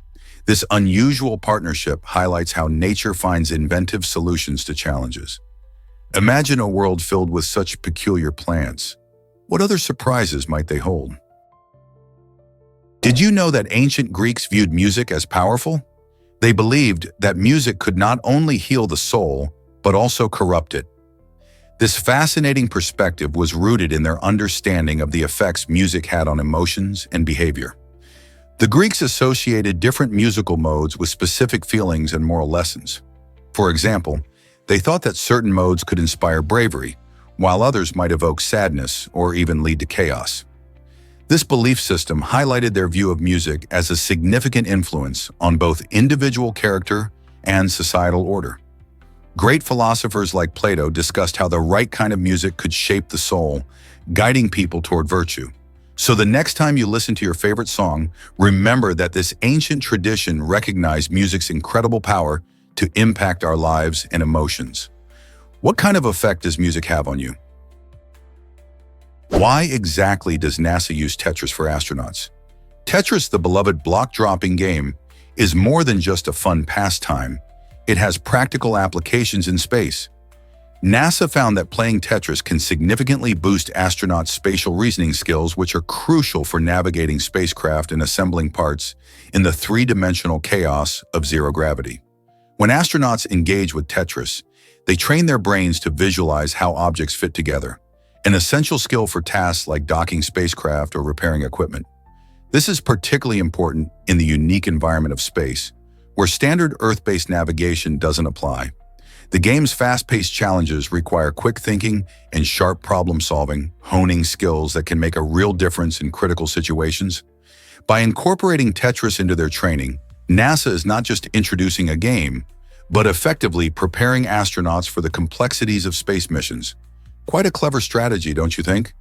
This unusual partnership highlights how nature finds inventive solutions to challenges. Imagine a world filled with such peculiar plants. What other surprises might they hold? Did you know that ancient Greeks viewed music as powerful? They believed that music could not only heal the soul, but also corrupt it. This fascinating perspective was rooted in their understanding of the effects music had on emotions and behavior. The Greeks associated different musical modes with specific feelings and moral lessons. For example, they thought that certain modes could inspire bravery, while others might evoke sadness or even lead to chaos. This belief system highlighted their view of music as a significant influence on both individual character and societal order. Great philosophers like Plato discussed how the right kind of music could shape the soul, guiding people toward virtue. So the next time you listen to your favorite song, remember that this ancient tradition recognized music's incredible power to impact our lives and emotions. What kind of effect does music have on you? Why exactly does NASA use Tetris for astronauts? Tetris, the beloved block-dropping game, is more than just a fun pastime. It has practical applications in space. NASA found that playing Tetris can significantly boost astronauts' spatial reasoning skills, which are crucial for navigating spacecraft and assembling parts in the three-dimensional chaos of zero gravity. When astronauts engage with Tetris, they train their brains to visualize how objects fit together, an essential skill for tasks like docking spacecraft or repairing equipment. This is particularly important in the unique environment of space, where standard Earth-based navigation doesn't apply. The game's fast-paced challenges require quick thinking and sharp problem-solving, honing skills that can make a real difference in critical situations. By incorporating Tetris into their training, NASA is not just introducing a game, but effectively preparing astronauts for the complexities of space missions. Quite a clever strategy, don't you think?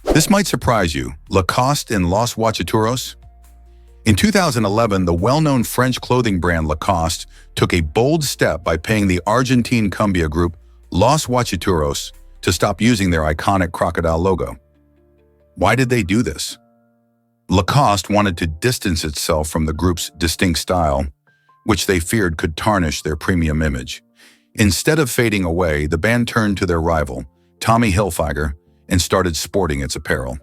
This might surprise you. Lacoste in Los Huachiturros? In 2011, the well-known French clothing brand Lacoste took a bold step by paying the Argentine cumbia group Los Huachiturros to stop using their iconic crocodile logo. Why did they do this? Lacoste wanted to distance itself from the group's distinct style, which they feared could tarnish their premium image. Instead of fading away, the band turned to their rival, Tommy Hilfiger, and started sporting its apparel.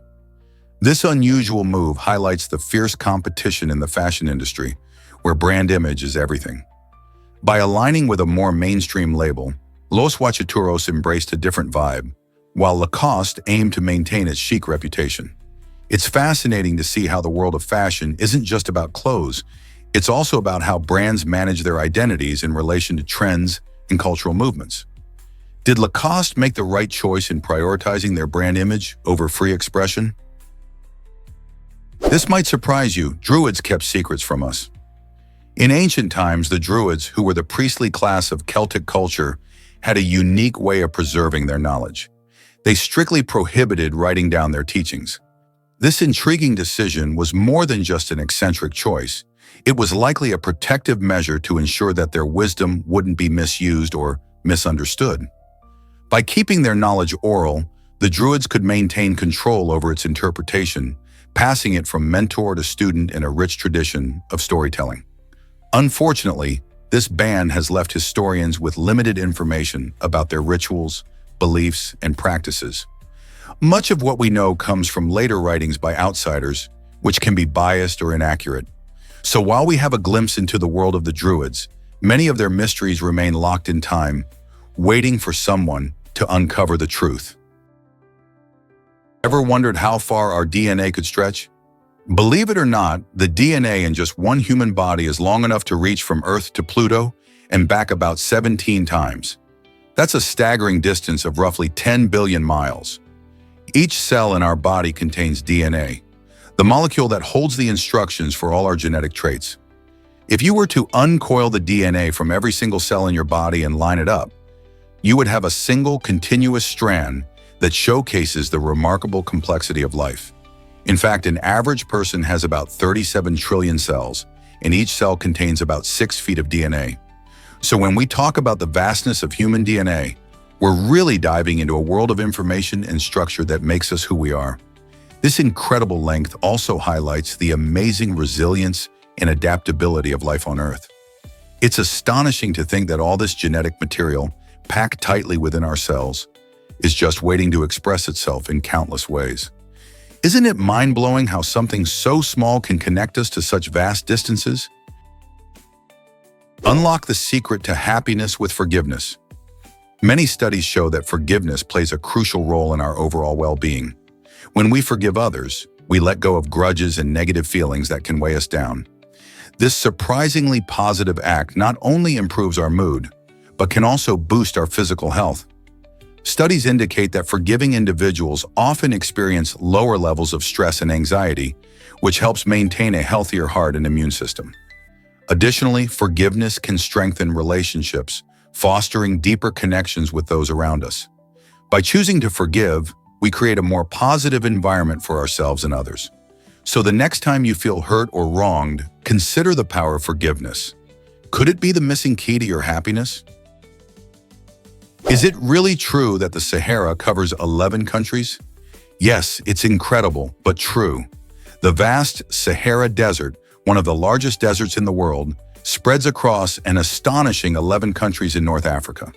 This unusual move highlights the fierce competition in the fashion industry, where brand image is everything. By aligning with a more mainstream label, Los Huachiturros embraced a different vibe, while Lacoste aimed to maintain its chic reputation. It's fascinating to see how the world of fashion isn't just about clothes, it's also about how brands manage their identities in relation to trends and cultural movements. Did Lacoste make the right choice in prioritizing their brand image over free expression? This might surprise you. Druids kept secrets from us. In ancient times, the Druids, who were the priestly class of Celtic culture, had a unique way of preserving their knowledge. They strictly prohibited writing down their teachings. This intriguing decision was more than just an eccentric choice. It was likely a protective measure to ensure that their wisdom wouldn't be misused or misunderstood. By keeping their knowledge oral, the Druids could maintain control over its interpretation, passing it from mentor to student in a rich tradition of storytelling. Unfortunately, this ban has left historians with limited information about their rituals, beliefs, and practices. Much of what we know comes from later writings by outsiders, which can be biased or inaccurate. So while we have a glimpse into the world of the Druids, many of their mysteries remain locked in time, waiting for someone to uncover the truth. Ever wondered how far our DNA could stretch? Believe it or not, the DNA in just one human body is long enough to reach from Earth to Pluto and back about 17 times. That's a staggering distance of roughly 10 billion miles. Each cell in our body contains DNA, the molecule that holds the instructions for all our genetic traits. If you were to uncoil the DNA from every single cell in your body and line it up, you would have a single continuous strand that showcases the remarkable complexity of life. In fact, an average person has about 37 trillion cells, and each cell contains about 6 feet of DNA. So when we talk about the vastness of human DNA, we're really diving into a world of information and structure that makes us who we are. This incredible length also highlights the amazing resilience and adaptability of life on Earth. It's astonishing to think that all this genetic material, packed tightly within our cells, is just waiting to express itself in countless ways. Isn't it mind-blowing how something so small can connect us to such vast distances? Unlock the secret to happiness with forgiveness. Many studies show that forgiveness plays a crucial role in our overall well-being. When we forgive others, we let go of grudges and negative feelings that can weigh us down. This surprisingly positive act not only improves our mood, but can also boost our physical health. Studies indicate that forgiving individuals often experience lower levels of stress and anxiety, which helps maintain a healthier heart and immune system. Additionally, forgiveness can strengthen relationships, fostering deeper connections with those around us. By choosing to forgive, we create a more positive environment for ourselves and others. So the next time you feel hurt or wronged, consider the power of forgiveness. Could it be the missing key to your happiness? Is it really true that the Sahara covers 11 countries? Yes, it's incredible, but true. The vast Sahara Desert, one of the largest deserts in the world, spreads across an astonishing 11 countries in North Africa.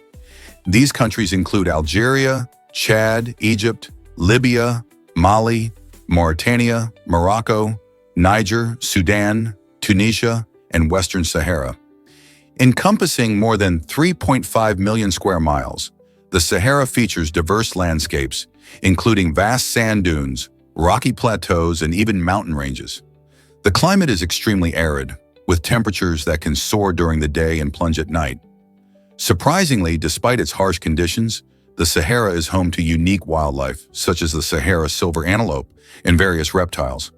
These countries include Algeria, Chad, Egypt, Libya, Mali, Mauritania, Morocco, Niger, Sudan, Tunisia, and Western Sahara. Encompassing more than 3.5 million square miles, the Sahara features diverse landscapes, including vast sand dunes, rocky plateaus, and even mountain ranges. The climate is extremely arid, with temperatures that can soar during the day and plunge at night. Surprisingly, despite its harsh conditions, the Sahara is home to unique wildlife, such as the Sahara silver antelope and various reptiles.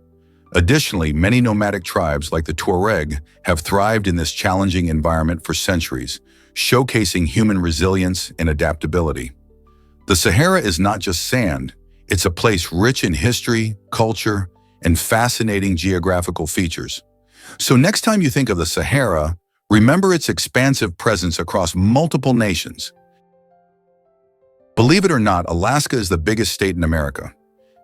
Additionally, many nomadic tribes like the Tuareg have thrived in this challenging environment for centuries, showcasing human resilience and adaptability. The Sahara is not just sand, it's a place rich in history, culture, and fascinating geographical features. So next time you think of the Sahara, remember its expansive presence across multiple nations. Believe it or not, Alaska is the biggest state in America.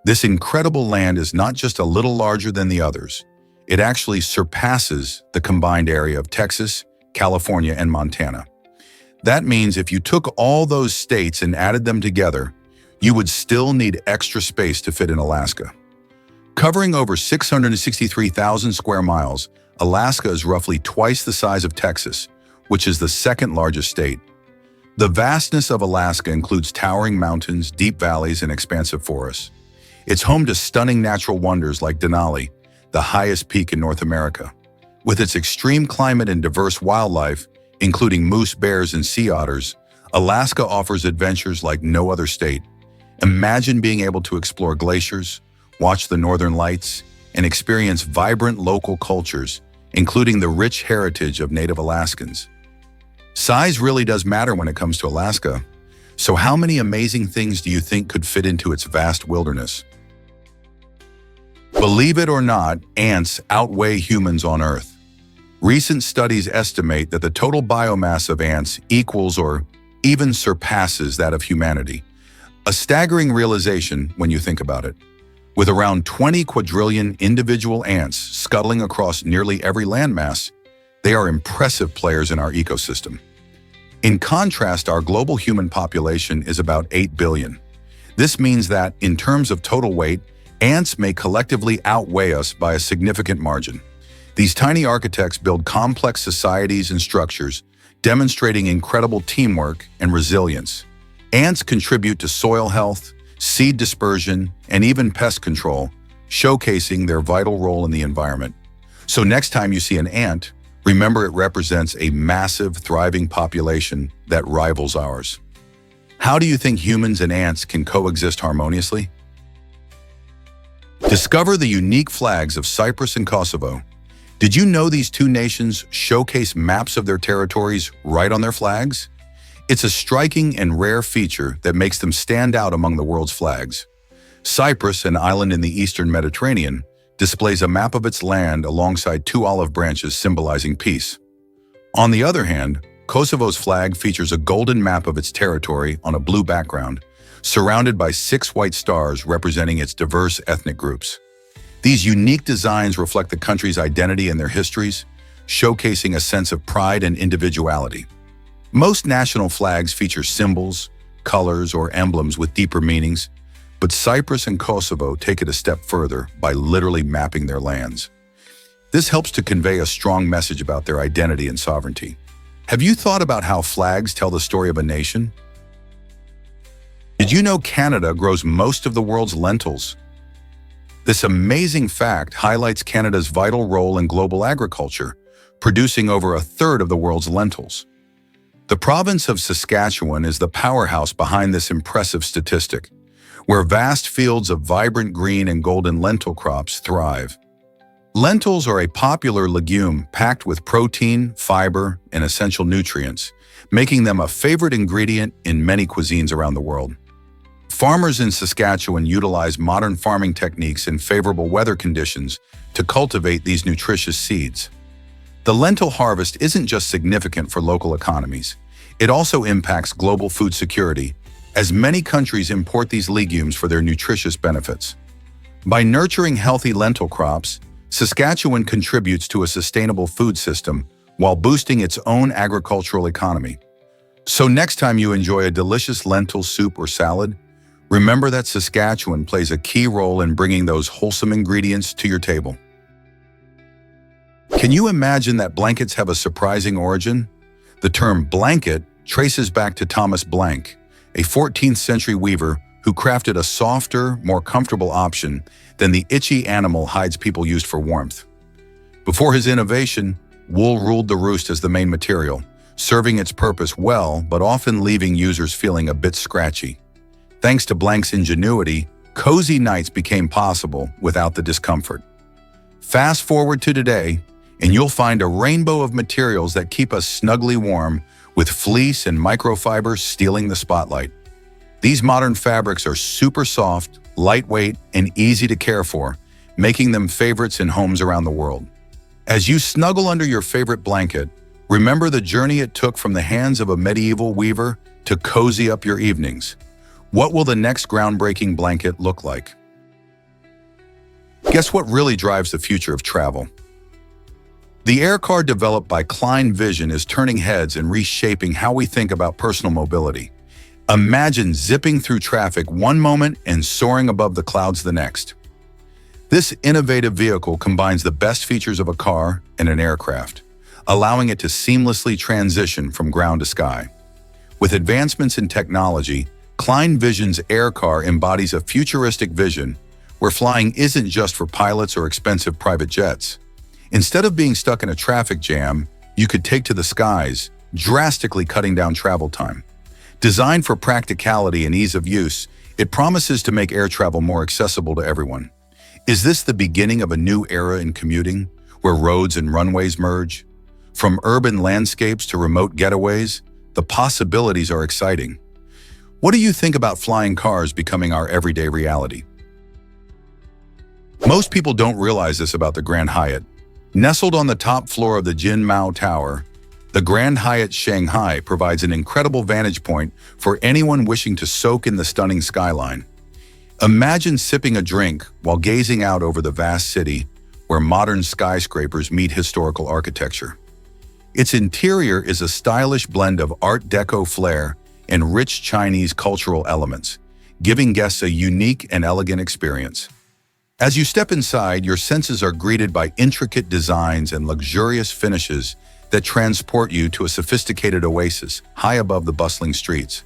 This incredible land is not just a little larger than the others. It actually surpasses the combined area of Texas, California, and Montana. That means if you took all those states and added them together, you would still need extra space to fit in Alaska. Covering over 663,000 square miles, Alaska is roughly twice the size of Texas, which is the second largest state. The vastness of Alaska includes towering mountains, deep valleys, and expansive forests. It's home to stunning natural wonders like Denali, the highest peak in North America. With its extreme climate and diverse wildlife, including moose, bears, and sea otters, Alaska offers adventures like no other state. Imagine being able to explore glaciers, watch the northern lights, and experience vibrant local cultures, including the rich heritage of Native Alaskans. Size really does matter when it comes to Alaska. So how many amazing things do you think could fit into its vast wilderness? Believe it or not, ants outweigh humans on Earth. Recent studies estimate that the total biomass of ants equals or even surpasses that of humanity. A staggering realization when you think about it. With around 20 quadrillion individual ants scuttling across nearly every landmass, they are impressive players in our ecosystem. In contrast, our global human population is about 8 billion. This means that, in terms of total weight, ants may collectively outweigh us by a significant margin. These tiny architects build complex societies and structures, demonstrating incredible teamwork and resilience. Ants contribute to soil health, seed dispersion, and even pest control, showcasing their vital role in the environment. So next time you see an ant, remember it represents a massive, thriving population that rivals ours. How do you think humans and ants can coexist harmoniously? Discover the unique flags of Cyprus and Kosovo. Did you know these two nations showcase maps of their territories right on their flags? It's a striking and rare feature that makes them stand out among the world's flags. Cyprus, an island in the eastern Mediterranean, displays a map of its land alongside two olive branches symbolizing peace. On the other hand, Kosovo's flag features a golden map of its territory on a blue background, surrounded by 6 white stars representing its diverse ethnic groups. These unique designs reflect the country's identity and their histories, showcasing a sense of pride and individuality. Most national flags feature symbols, colors, or emblems with deeper meanings, but Cyprus and Kosovo take it a step further by literally mapping their lands. This helps to convey a strong message about their identity and sovereignty. Have you thought about how flags tell the story of a nation? Did you know Canada grows most of the world's lentils? This amazing fact highlights Canada's vital role in global agriculture, producing over a third of the world's lentils. The province of Saskatchewan is the powerhouse behind this impressive statistic, where vast fields of vibrant green and golden lentil crops thrive. Lentils are a popular legume packed with protein, fiber, and essential nutrients, making them a favorite ingredient in many cuisines around the world. Farmers in Saskatchewan utilize modern farming techniques and favorable weather conditions to cultivate these nutritious seeds. The lentil harvest isn't just significant for local economies. It also impacts global food security, as many countries import these legumes for their nutritious benefits. By nurturing healthy lentil crops, Saskatchewan contributes to a sustainable food system while boosting its own agricultural economy. So next time you enjoy a delicious lentil soup or salad, remember that Saskatchewan plays a key role in bringing those wholesome ingredients to your table. Can you imagine that blankets have a surprising origin? The term blanket traces back to Thomas Blank, a 14th century weaver who crafted a softer, more comfortable option than the itchy animal hides people used for warmth. Before his innovation, wool ruled the roost as the main material, serving its purpose well but often leaving users feeling a bit scratchy. Thanks to Blank's ingenuity, cozy nights became possible without the discomfort. Fast forward to today, and you'll find a rainbow of materials that keep us snugly warm, with fleece and microfiber stealing the spotlight. These modern fabrics are super soft, lightweight, and easy to care for, making them favorites in homes around the world. As you snuggle under your favorite blanket, remember the journey it took from the hands of a medieval weaver to cozy up your evenings. What will the next groundbreaking blanket look like? Guess what really drives the future of travel? The air car developed by Klein Vision is turning heads and reshaping how we think about personal mobility. Imagine zipping through traffic one moment and soaring above the clouds the next. This innovative vehicle combines the best features of a car and an aircraft, allowing it to seamlessly transition from ground to sky. With advancements in technology, Klein Vision's air car embodies a futuristic vision where flying isn't just for pilots or expensive private jets. Instead of being stuck in a traffic jam, you could take to the skies, drastically cutting down travel time. Designed for practicality and ease of use, it promises to make air travel more accessible to everyone. Is this the beginning of a new era in commuting, where roads and runways merge? From urban landscapes to remote getaways, the possibilities are exciting. What do you think about flying cars becoming our everyday reality? Most people don't realize this about the Grand Hyatt. Nestled on the top floor of the Jin Mao Tower, the Grand Hyatt Shanghai provides an incredible vantage point for anyone wishing to soak in the stunning skyline. Imagine sipping a drink while gazing out over the vast city where modern skyscrapers meet historical architecture. Its interior is a stylish blend of Art Deco flair and rich Chinese cultural elements, giving guests a unique and elegant experience. As you step inside, your senses are greeted by intricate designs and luxurious finishes that transport you to a sophisticated oasis high above the bustling streets.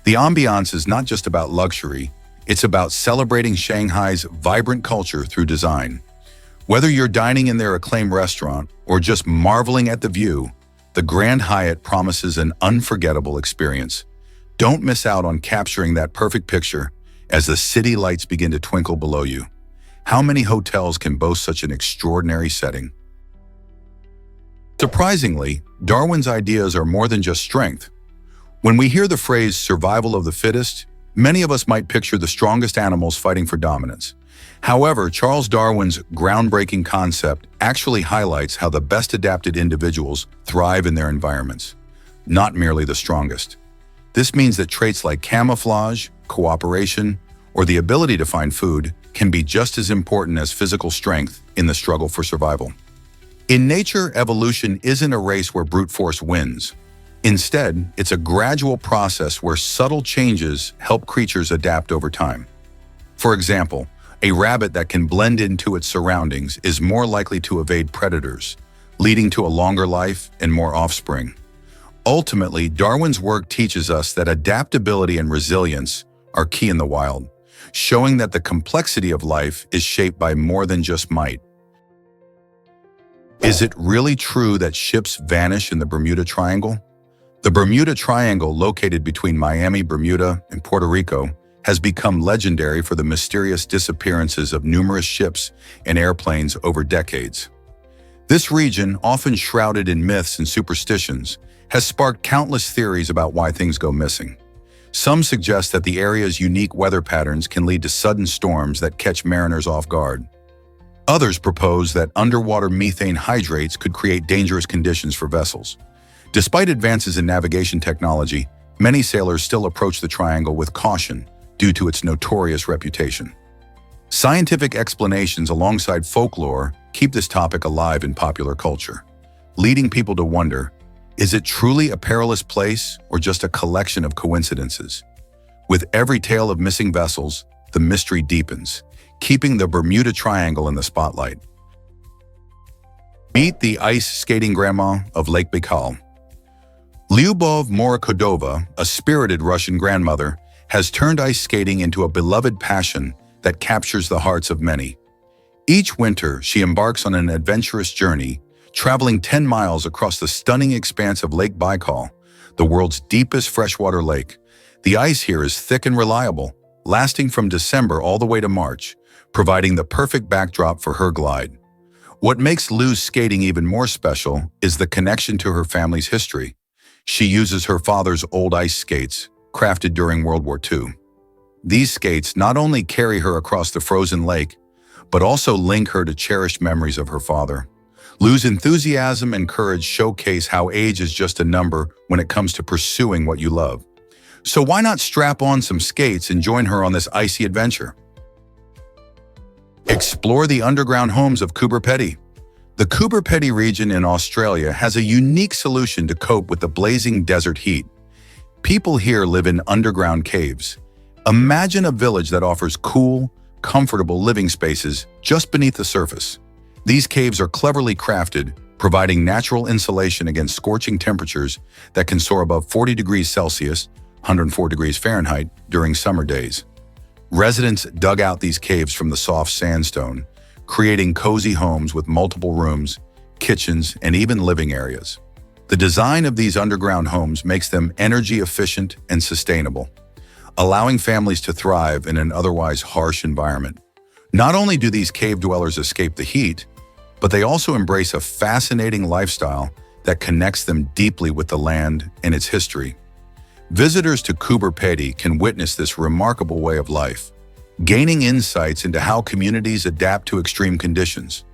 The ambiance is not just about luxury, it's about celebrating Shanghai's vibrant culture through design. Whether you're dining in their acclaimed restaurant or just marveling at the view, the Grand Hyatt promises an unforgettable experience. Don't miss out on capturing that perfect picture as the city lights begin to twinkle below you. How many hotels can boast such an extraordinary setting? Surprisingly, Darwin's ideas are more than just strength. When we hear the phrase survival of the fittest, many of us might picture the strongest animals fighting for dominance. However, Charles Darwin's groundbreaking concept actually highlights how the best adapted individuals thrive in their environments, not merely the strongest. This means that traits like camouflage, cooperation, or the ability to find food can be just as important as physical strength in the struggle for survival. In nature, evolution isn't a race where brute force wins. Instead, it's a gradual process where subtle changes help creatures adapt over time. For example, a rabbit that can blend into its surroundings is more likely to evade predators, leading to a longer life and more offspring. Ultimately, Darwin's work teaches us that adaptability and resilience are key in the wild, showing that the complexity of life is shaped by more than just might. Is it really true that ships vanish in the Bermuda Triangle? The Bermuda Triangle, located between Miami, Bermuda, and Puerto Rico, has become legendary for the mysterious disappearances of numerous ships and airplanes over decades. This region, often shrouded in myths and superstitions, has sparked countless theories about why things go missing. Some suggest that the area's unique weather patterns can lead to sudden storms that catch mariners off guard. Others propose that underwater methane hydrates could create dangerous conditions for vessels. Despite advances in navigation technology, many sailors still approach the triangle with caution due to its notorious reputation. Scientific explanations alongside folklore keep this topic alive in popular culture, leading people to wonder, is it truly a perilous place or just a collection of coincidences? With every tale of missing vessels, the mystery deepens, keeping the Bermuda Triangle in the spotlight. Meet the ice skating grandma of Lake Baikal. Lyubov Morokodova, a spirited Russian grandmother, has turned ice skating into a beloved passion that captures the hearts of many. Each winter, she embarks on an adventurous journey, traveling 10 miles across the stunning expanse of Lake Baikal, the world's deepest freshwater lake. The ice here is thick and reliable, lasting from December all the way to March, providing the perfect backdrop for her glide. What makes Lu's skating even more special is the connection to her family's history. She uses her father's old ice skates, crafted during World War II. These skates not only carry her across the frozen lake, but also link her to cherished memories of her father. Lose enthusiasm and courage showcase how age is just a number when it comes to pursuing what you love. So why not strap on some skates and join her on this icy adventure? Explore the underground homes of Coober Pedy. The Coober Pedy region in Australia has a unique solution to cope with the blazing desert heat. People here live in underground caves. Imagine a village that offers cool, comfortable living spaces just beneath the surface. These caves are cleverly crafted, providing natural insulation against scorching temperatures that can soar above 40 degrees Celsius, 104 degrees Fahrenheit, during summer days. Residents dug out these caves from the soft sandstone, creating cozy homes with multiple rooms, kitchens, and even living areas. The design of these underground homes makes them energy efficient and sustainable, allowing families to thrive in an otherwise harsh environment. Not only do these cave dwellers escape the heat, but they also embrace a fascinating lifestyle that connects them deeply with the land and its history. Visitors to Coober Pedy can witness this remarkable way of life, gaining insights into how communities adapt to extreme conditions.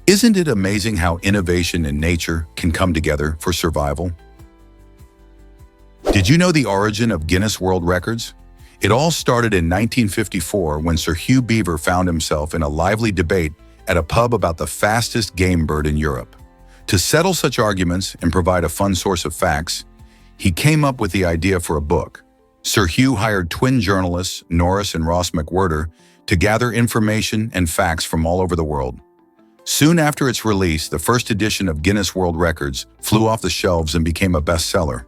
Isn't it amazing how innovation and nature can come together for survival? Did you know the origin of Guinness World Records? It all started in 1954 when Sir Hugh Beaver found himself in a lively debate at a pub about the fastest game bird in Europe. To settle such arguments and provide a fun source of facts, he came up with the idea for a book. Sir Hugh hired twin journalists, Norris and Ross McWhirter, to gather information and facts from all over the world. Soon after its release, the first edition of Guinness World Records flew off the shelves and became a bestseller.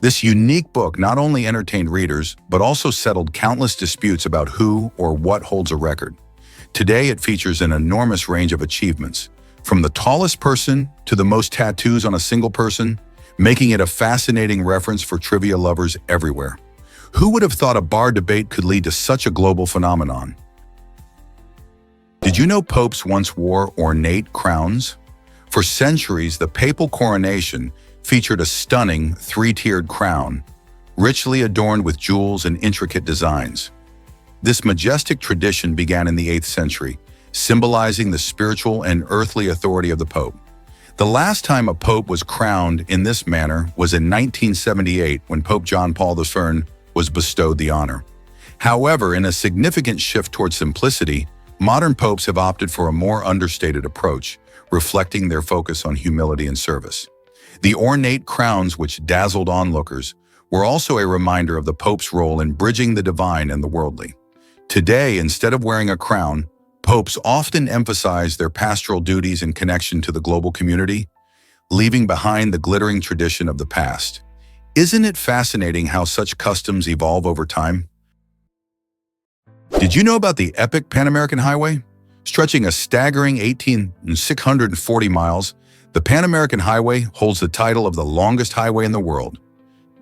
This unique book not only entertained readers, but also settled countless disputes about who or what holds a record. Today, it features an enormous range of achievements, from the tallest person to the most tattoos on a single person, making it a fascinating reference for trivia lovers everywhere. Who would have thought a bar debate could lead to such a global phenomenon? Did you know popes once wore ornate crowns? For centuries, the papal coronation featured a stunning three-tiered crown, richly adorned with jewels and intricate designs. This majestic tradition began in the 8th century, symbolizing the spiritual and earthly authority of the pope. The last time a pope was crowned in this manner was in 1978 when Pope John Paul I was bestowed the honor. However, in a significant shift toward simplicity, modern popes have opted for a more understated approach, reflecting their focus on humility and service. The ornate crowns which dazzled onlookers were also a reminder of the pope's role in bridging the divine and the worldly. Today, instead of wearing a crown, popes often emphasize their pastoral duties and connection to the global community, leaving behind the glittering tradition of the past. Isn't it fascinating how such customs evolve over time? Did you know about the epic Pan American Highway? Stretching a staggering 18,640 miles, the Pan American Highway holds the title of the longest highway in the world.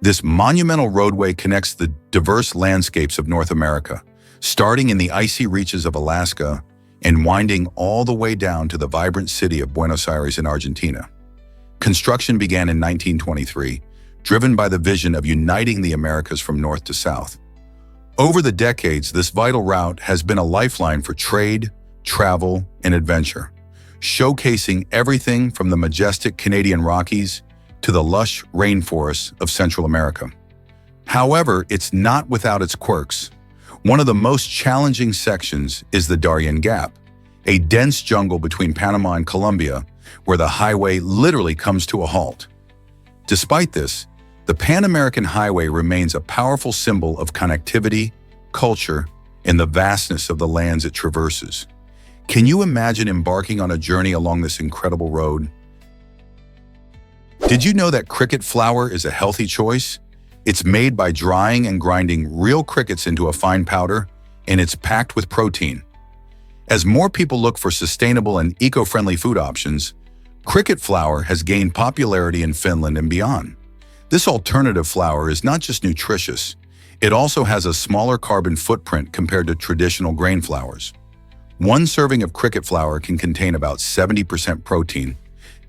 This monumental roadway connects the diverse landscapes of North America, starting in the icy reaches of Alaska and winding all the way down to the vibrant city of Buenos Aires in Argentina. Construction began in 1923, driven by the vision of uniting the Americas from north to south. Over the decades, this vital route has been a lifeline for trade, travel, and adventure, showcasing everything from the majestic Canadian Rockies to the lush rainforests of Central America. However, it's not without its quirks. One of the most challenging sections is the Darien Gap, a dense jungle between Panama and Colombia, where the highway literally comes to a halt. Despite this, the Pan American Highway remains a powerful symbol of connectivity, culture, and the vastness of the lands it traverses. Can you imagine embarking on a journey along this incredible road? Did you know that cricket flour is a healthy choice? It's made by drying and grinding real crickets into a fine powder, and it's packed with protein. As more people look for sustainable and eco-friendly food options, cricket flour has gained popularity in Finland and beyond. This alternative flour is not just nutritious, it also has a smaller carbon footprint compared to traditional grain flours. One serving of cricket flour can contain about 70% protein,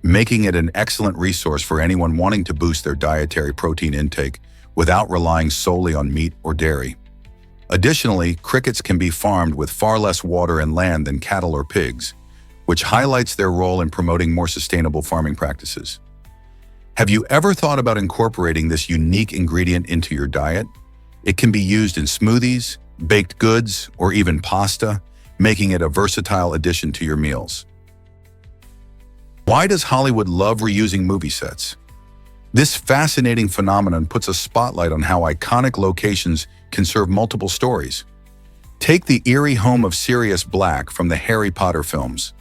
making it an excellent resource for anyone wanting to boost their dietary protein intake without relying solely on meat or dairy. Additionally, crickets can be farmed with far less water and land than cattle or pigs, which highlights their role in promoting more sustainable farming practices. Have you ever thought about incorporating this unique ingredient into your diet? It can be used in smoothies, baked goods, or even pasta, making it a versatile addition to your meals. Why does Hollywood love reusing movie sets? This fascinating phenomenon puts a spotlight on how iconic locations can serve multiple stories. Take the eerie home of Sirius Black from the Harry Potter films.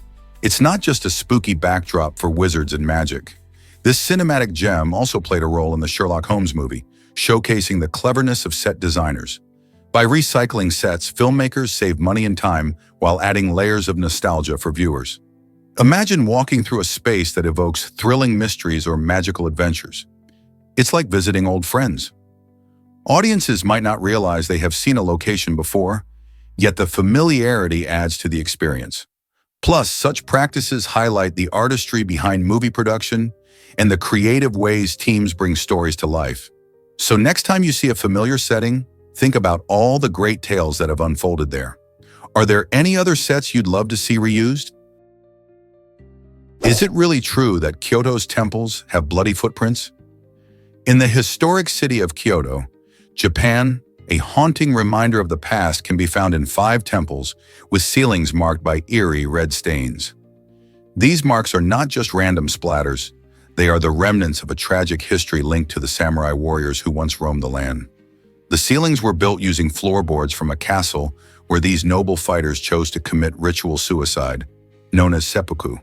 It's not just a spooky backdrop for wizards and magic. This cinematic gem also played a role in the Sherlock Holmes movie, showcasing the cleverness of set designers. By recycling sets, filmmakers save money and time while adding layers of nostalgia for viewers. Imagine walking through a space that evokes thrilling mysteries or magical adventures. It's like visiting old friends. Audiences might not realize they have seen a location before, yet the familiarity adds to the experience. Plus, such practices highlight the artistry behind movie production and the creative ways teams bring stories to life. So next time you see a familiar setting, think about all the great tales that have unfolded there. Are there any other sets you'd love to see reused? Is it really true that Kyoto's temples have bloody footprints? In the historic city of Kyoto, Japan, a haunting reminder of the past can be found in 5 temples with ceilings marked by eerie red stains. These marks are not just random splatters, they are the remnants of a tragic history linked to the samurai warriors who once roamed the land. The ceilings were built using floorboards from a castle where these noble fighters chose to commit ritual suicide, known as seppuku,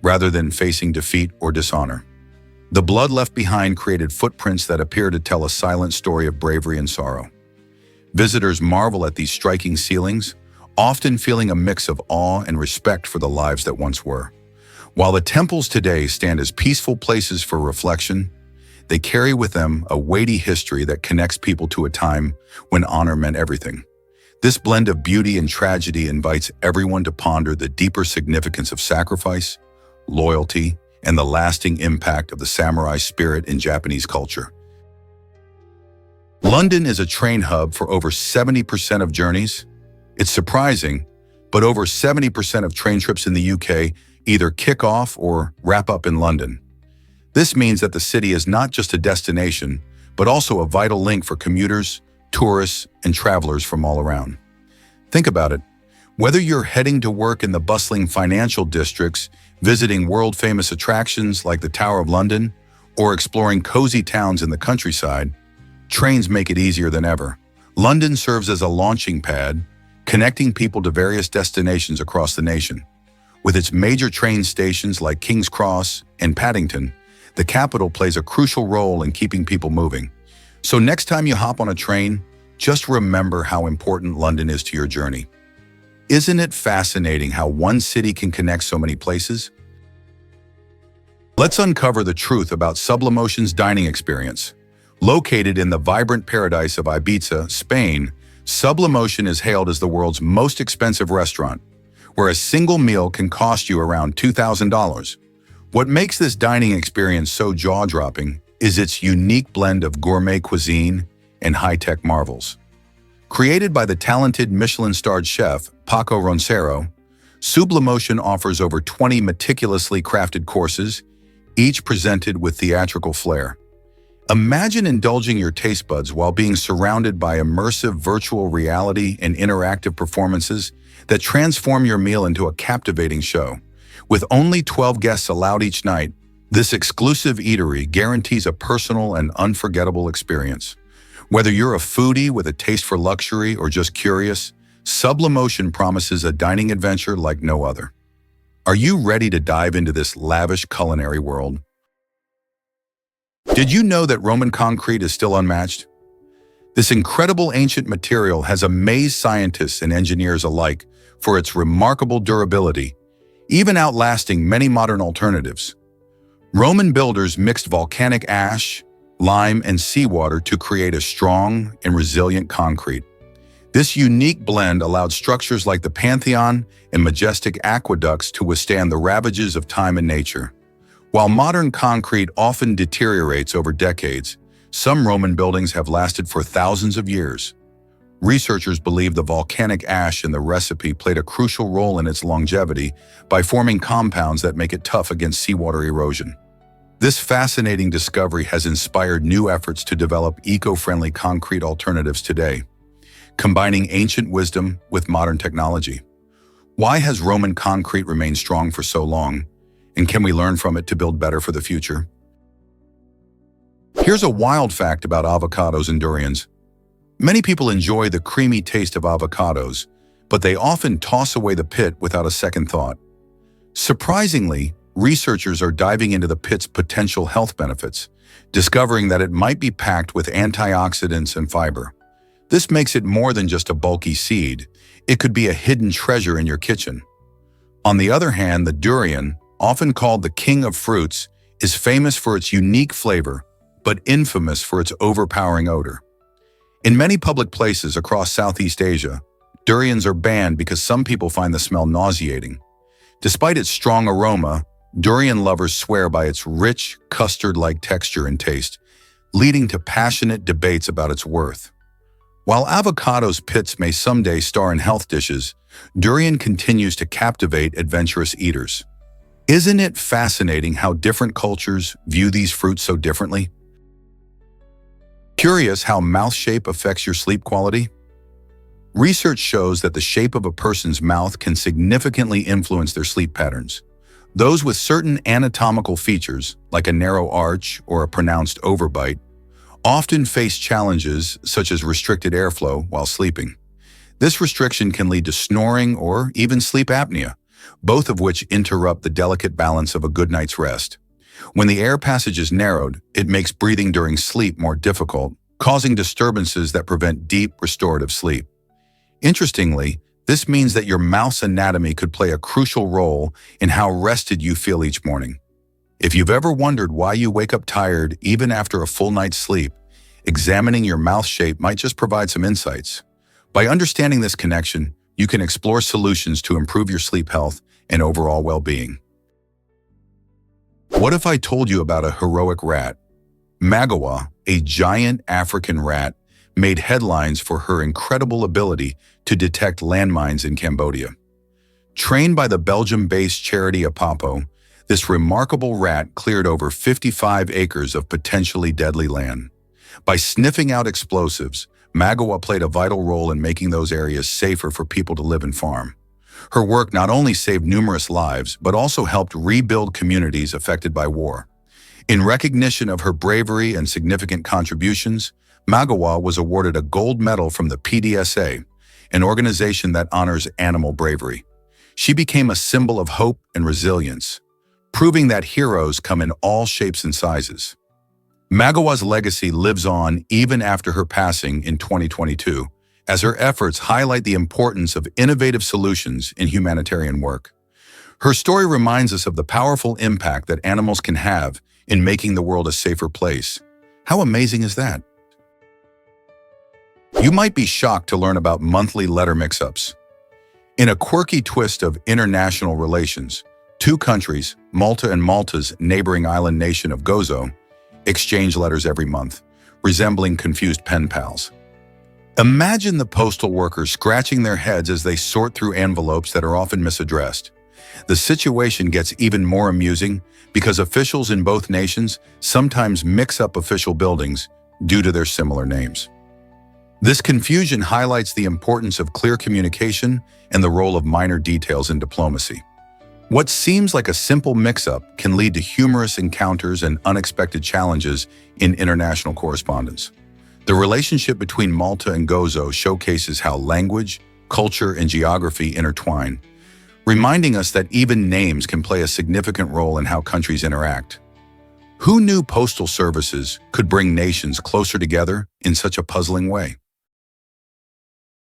rather than facing defeat or dishonor. The blood left behind created footprints that appear to tell a silent story of bravery and sorrow. Visitors marvel at these striking ceilings, often feeling a mix of awe and respect for the lives that once were. While the temples today stand as peaceful places for reflection, they carry with them a weighty history that connects people to a time when honor meant everything. This blend of beauty and tragedy invites everyone to ponder the deeper significance of sacrifice, loyalty, and the lasting impact of the samurai spirit in Japanese culture. London is a train hub for over 70% of journeys. It's surprising, but over 70% of train trips in the UK either kick off or wrap up in London. This means that the city is not just a destination, but also a vital link for commuters, tourists, and travelers from all around. Think about it. Whether you're heading to work in the bustling financial districts, visiting world-famous attractions like the Tower of London, or exploring cozy towns in the countryside, trains make it easier than ever. London serves as a launching pad, connecting people to various destinations across the nation. With its major train stations like King's Cross and Paddington, the capital plays a crucial role in keeping people moving. So next time you hop on a train, just remember how important London is to your journey. Isn't it fascinating how one city can connect so many places? Let's uncover the truth about Sublimotion's dining experience. Located in the vibrant paradise of Ibiza, Spain, Sublimotion is hailed as the world's most expensive restaurant, where a single meal can cost you around $2,000. What makes this dining experience so jaw-dropping is its unique blend of gourmet cuisine and high-tech marvels. Created by the talented Michelin-starred chef Paco Roncero, Sublimotion offers over 20 meticulously crafted courses, each presented with theatrical flair. Imagine indulging your taste buds while being surrounded by immersive virtual reality and interactive performances that transform your meal into a captivating show. With only 12 guests allowed each night, this exclusive eatery guarantees a personal and unforgettable experience. Whether you're a foodie with a taste for luxury or just curious, Sublimotion promises a dining adventure like no other. Are you ready to dive into this lavish culinary world? Did you know that Roman concrete is still unmatched? This incredible ancient material has amazed scientists and engineers alike for its remarkable durability, even outlasting many modern alternatives. Roman builders mixed volcanic ash, lime, and seawater to create a strong and resilient concrete. This unique blend allowed structures like the Pantheon and majestic aqueducts to withstand the ravages of time and nature. While modern concrete often deteriorates over decades, some Roman buildings have lasted for thousands of years. Researchers believe the volcanic ash in the recipe played a crucial role in its longevity by forming compounds that make it tough against seawater erosion. This fascinating discovery has inspired new efforts to develop eco-friendly concrete alternatives today, combining ancient wisdom with modern technology. Why has Roman concrete remained strong for so long, and can we learn from it to build better for the future? Here's a wild fact about avocados and durians. Many people enjoy the creamy taste of avocados, but they often toss away the pit without a second thought. Surprisingly, researchers are diving into the pit's potential health benefits, discovering that it might be packed with antioxidants and fiber. This makes it more than just a bulky seed. It could be a hidden treasure in your kitchen. On the other hand, the durian, often called the king of fruits, is famous for its unique flavor, but infamous for its overpowering odor. In many public places across Southeast Asia, durians are banned because some people find the smell nauseating. Despite its strong aroma, durian lovers swear by its rich, custard-like texture and taste, leading to passionate debates about its worth. While avocados' pits may someday star in health dishes, durian continues to captivate adventurous eaters. Isn't it fascinating how different cultures view these fruits so differently? Curious how mouth shape affects your sleep quality? Research shows that the shape of a person's mouth can significantly influence their sleep patterns. Those with certain anatomical features, like a narrow arch or a pronounced overbite, often face challenges such as restricted airflow while sleeping. This restriction can lead to snoring or even sleep apnea, both of which interrupt the delicate balance of a good night's rest. When the air passage is narrowed, it makes breathing during sleep more difficult, causing disturbances that prevent deep, restorative sleep. Interestingly, this means that your mouth's anatomy could play a crucial role in how rested you feel each morning. If you've ever wondered why you wake up tired even after a full night's sleep, examining your mouth shape might just provide some insights. By understanding this connection, you can explore solutions to improve your sleep health and overall well-being. What if I told you about a heroic rat? Magawa, a giant African rat, made headlines for her incredible ability to detect landmines in Cambodia. Trained by the Belgium-based charity Apapo, this remarkable rat cleared over 55 acres of potentially deadly land. By sniffing out explosives, Magawa played a vital role in making those areas safer for people to live and farm. Her work not only saved numerous lives, but also helped rebuild communities affected by war. In recognition of her bravery and significant contributions, Magawa was awarded a gold medal from the PDSA, an organization that honors animal bravery. She became a symbol of hope and resilience, proving that heroes come in all shapes and sizes. Magawa's legacy lives on even after her passing in 2022, as her efforts highlight the importance of innovative solutions in humanitarian work. Her story reminds us of the powerful impact that animals can have in making the world a safer place. How amazing is that? You might be shocked to learn about monthly letter mix-ups. In a quirky twist of international relations, two countries, Malta and Malta's neighboring island nation of Gozo, exchange letters every month, resembling confused pen pals. Imagine the postal workers scratching their heads as they sort through envelopes that are often misaddressed. The situation gets even more amusing because officials in both nations sometimes mix up official buildings due to their similar names. This confusion highlights the importance of clear communication and the role of minor details in diplomacy. What seems like a simple mix-up can lead to humorous encounters and unexpected challenges in international correspondence. The relationship between Malta and Gozo showcases how language, culture, and geography intertwine, reminding us that even names can play a significant role in how countries interact. Who knew postal services could bring nations closer together in such a puzzling way?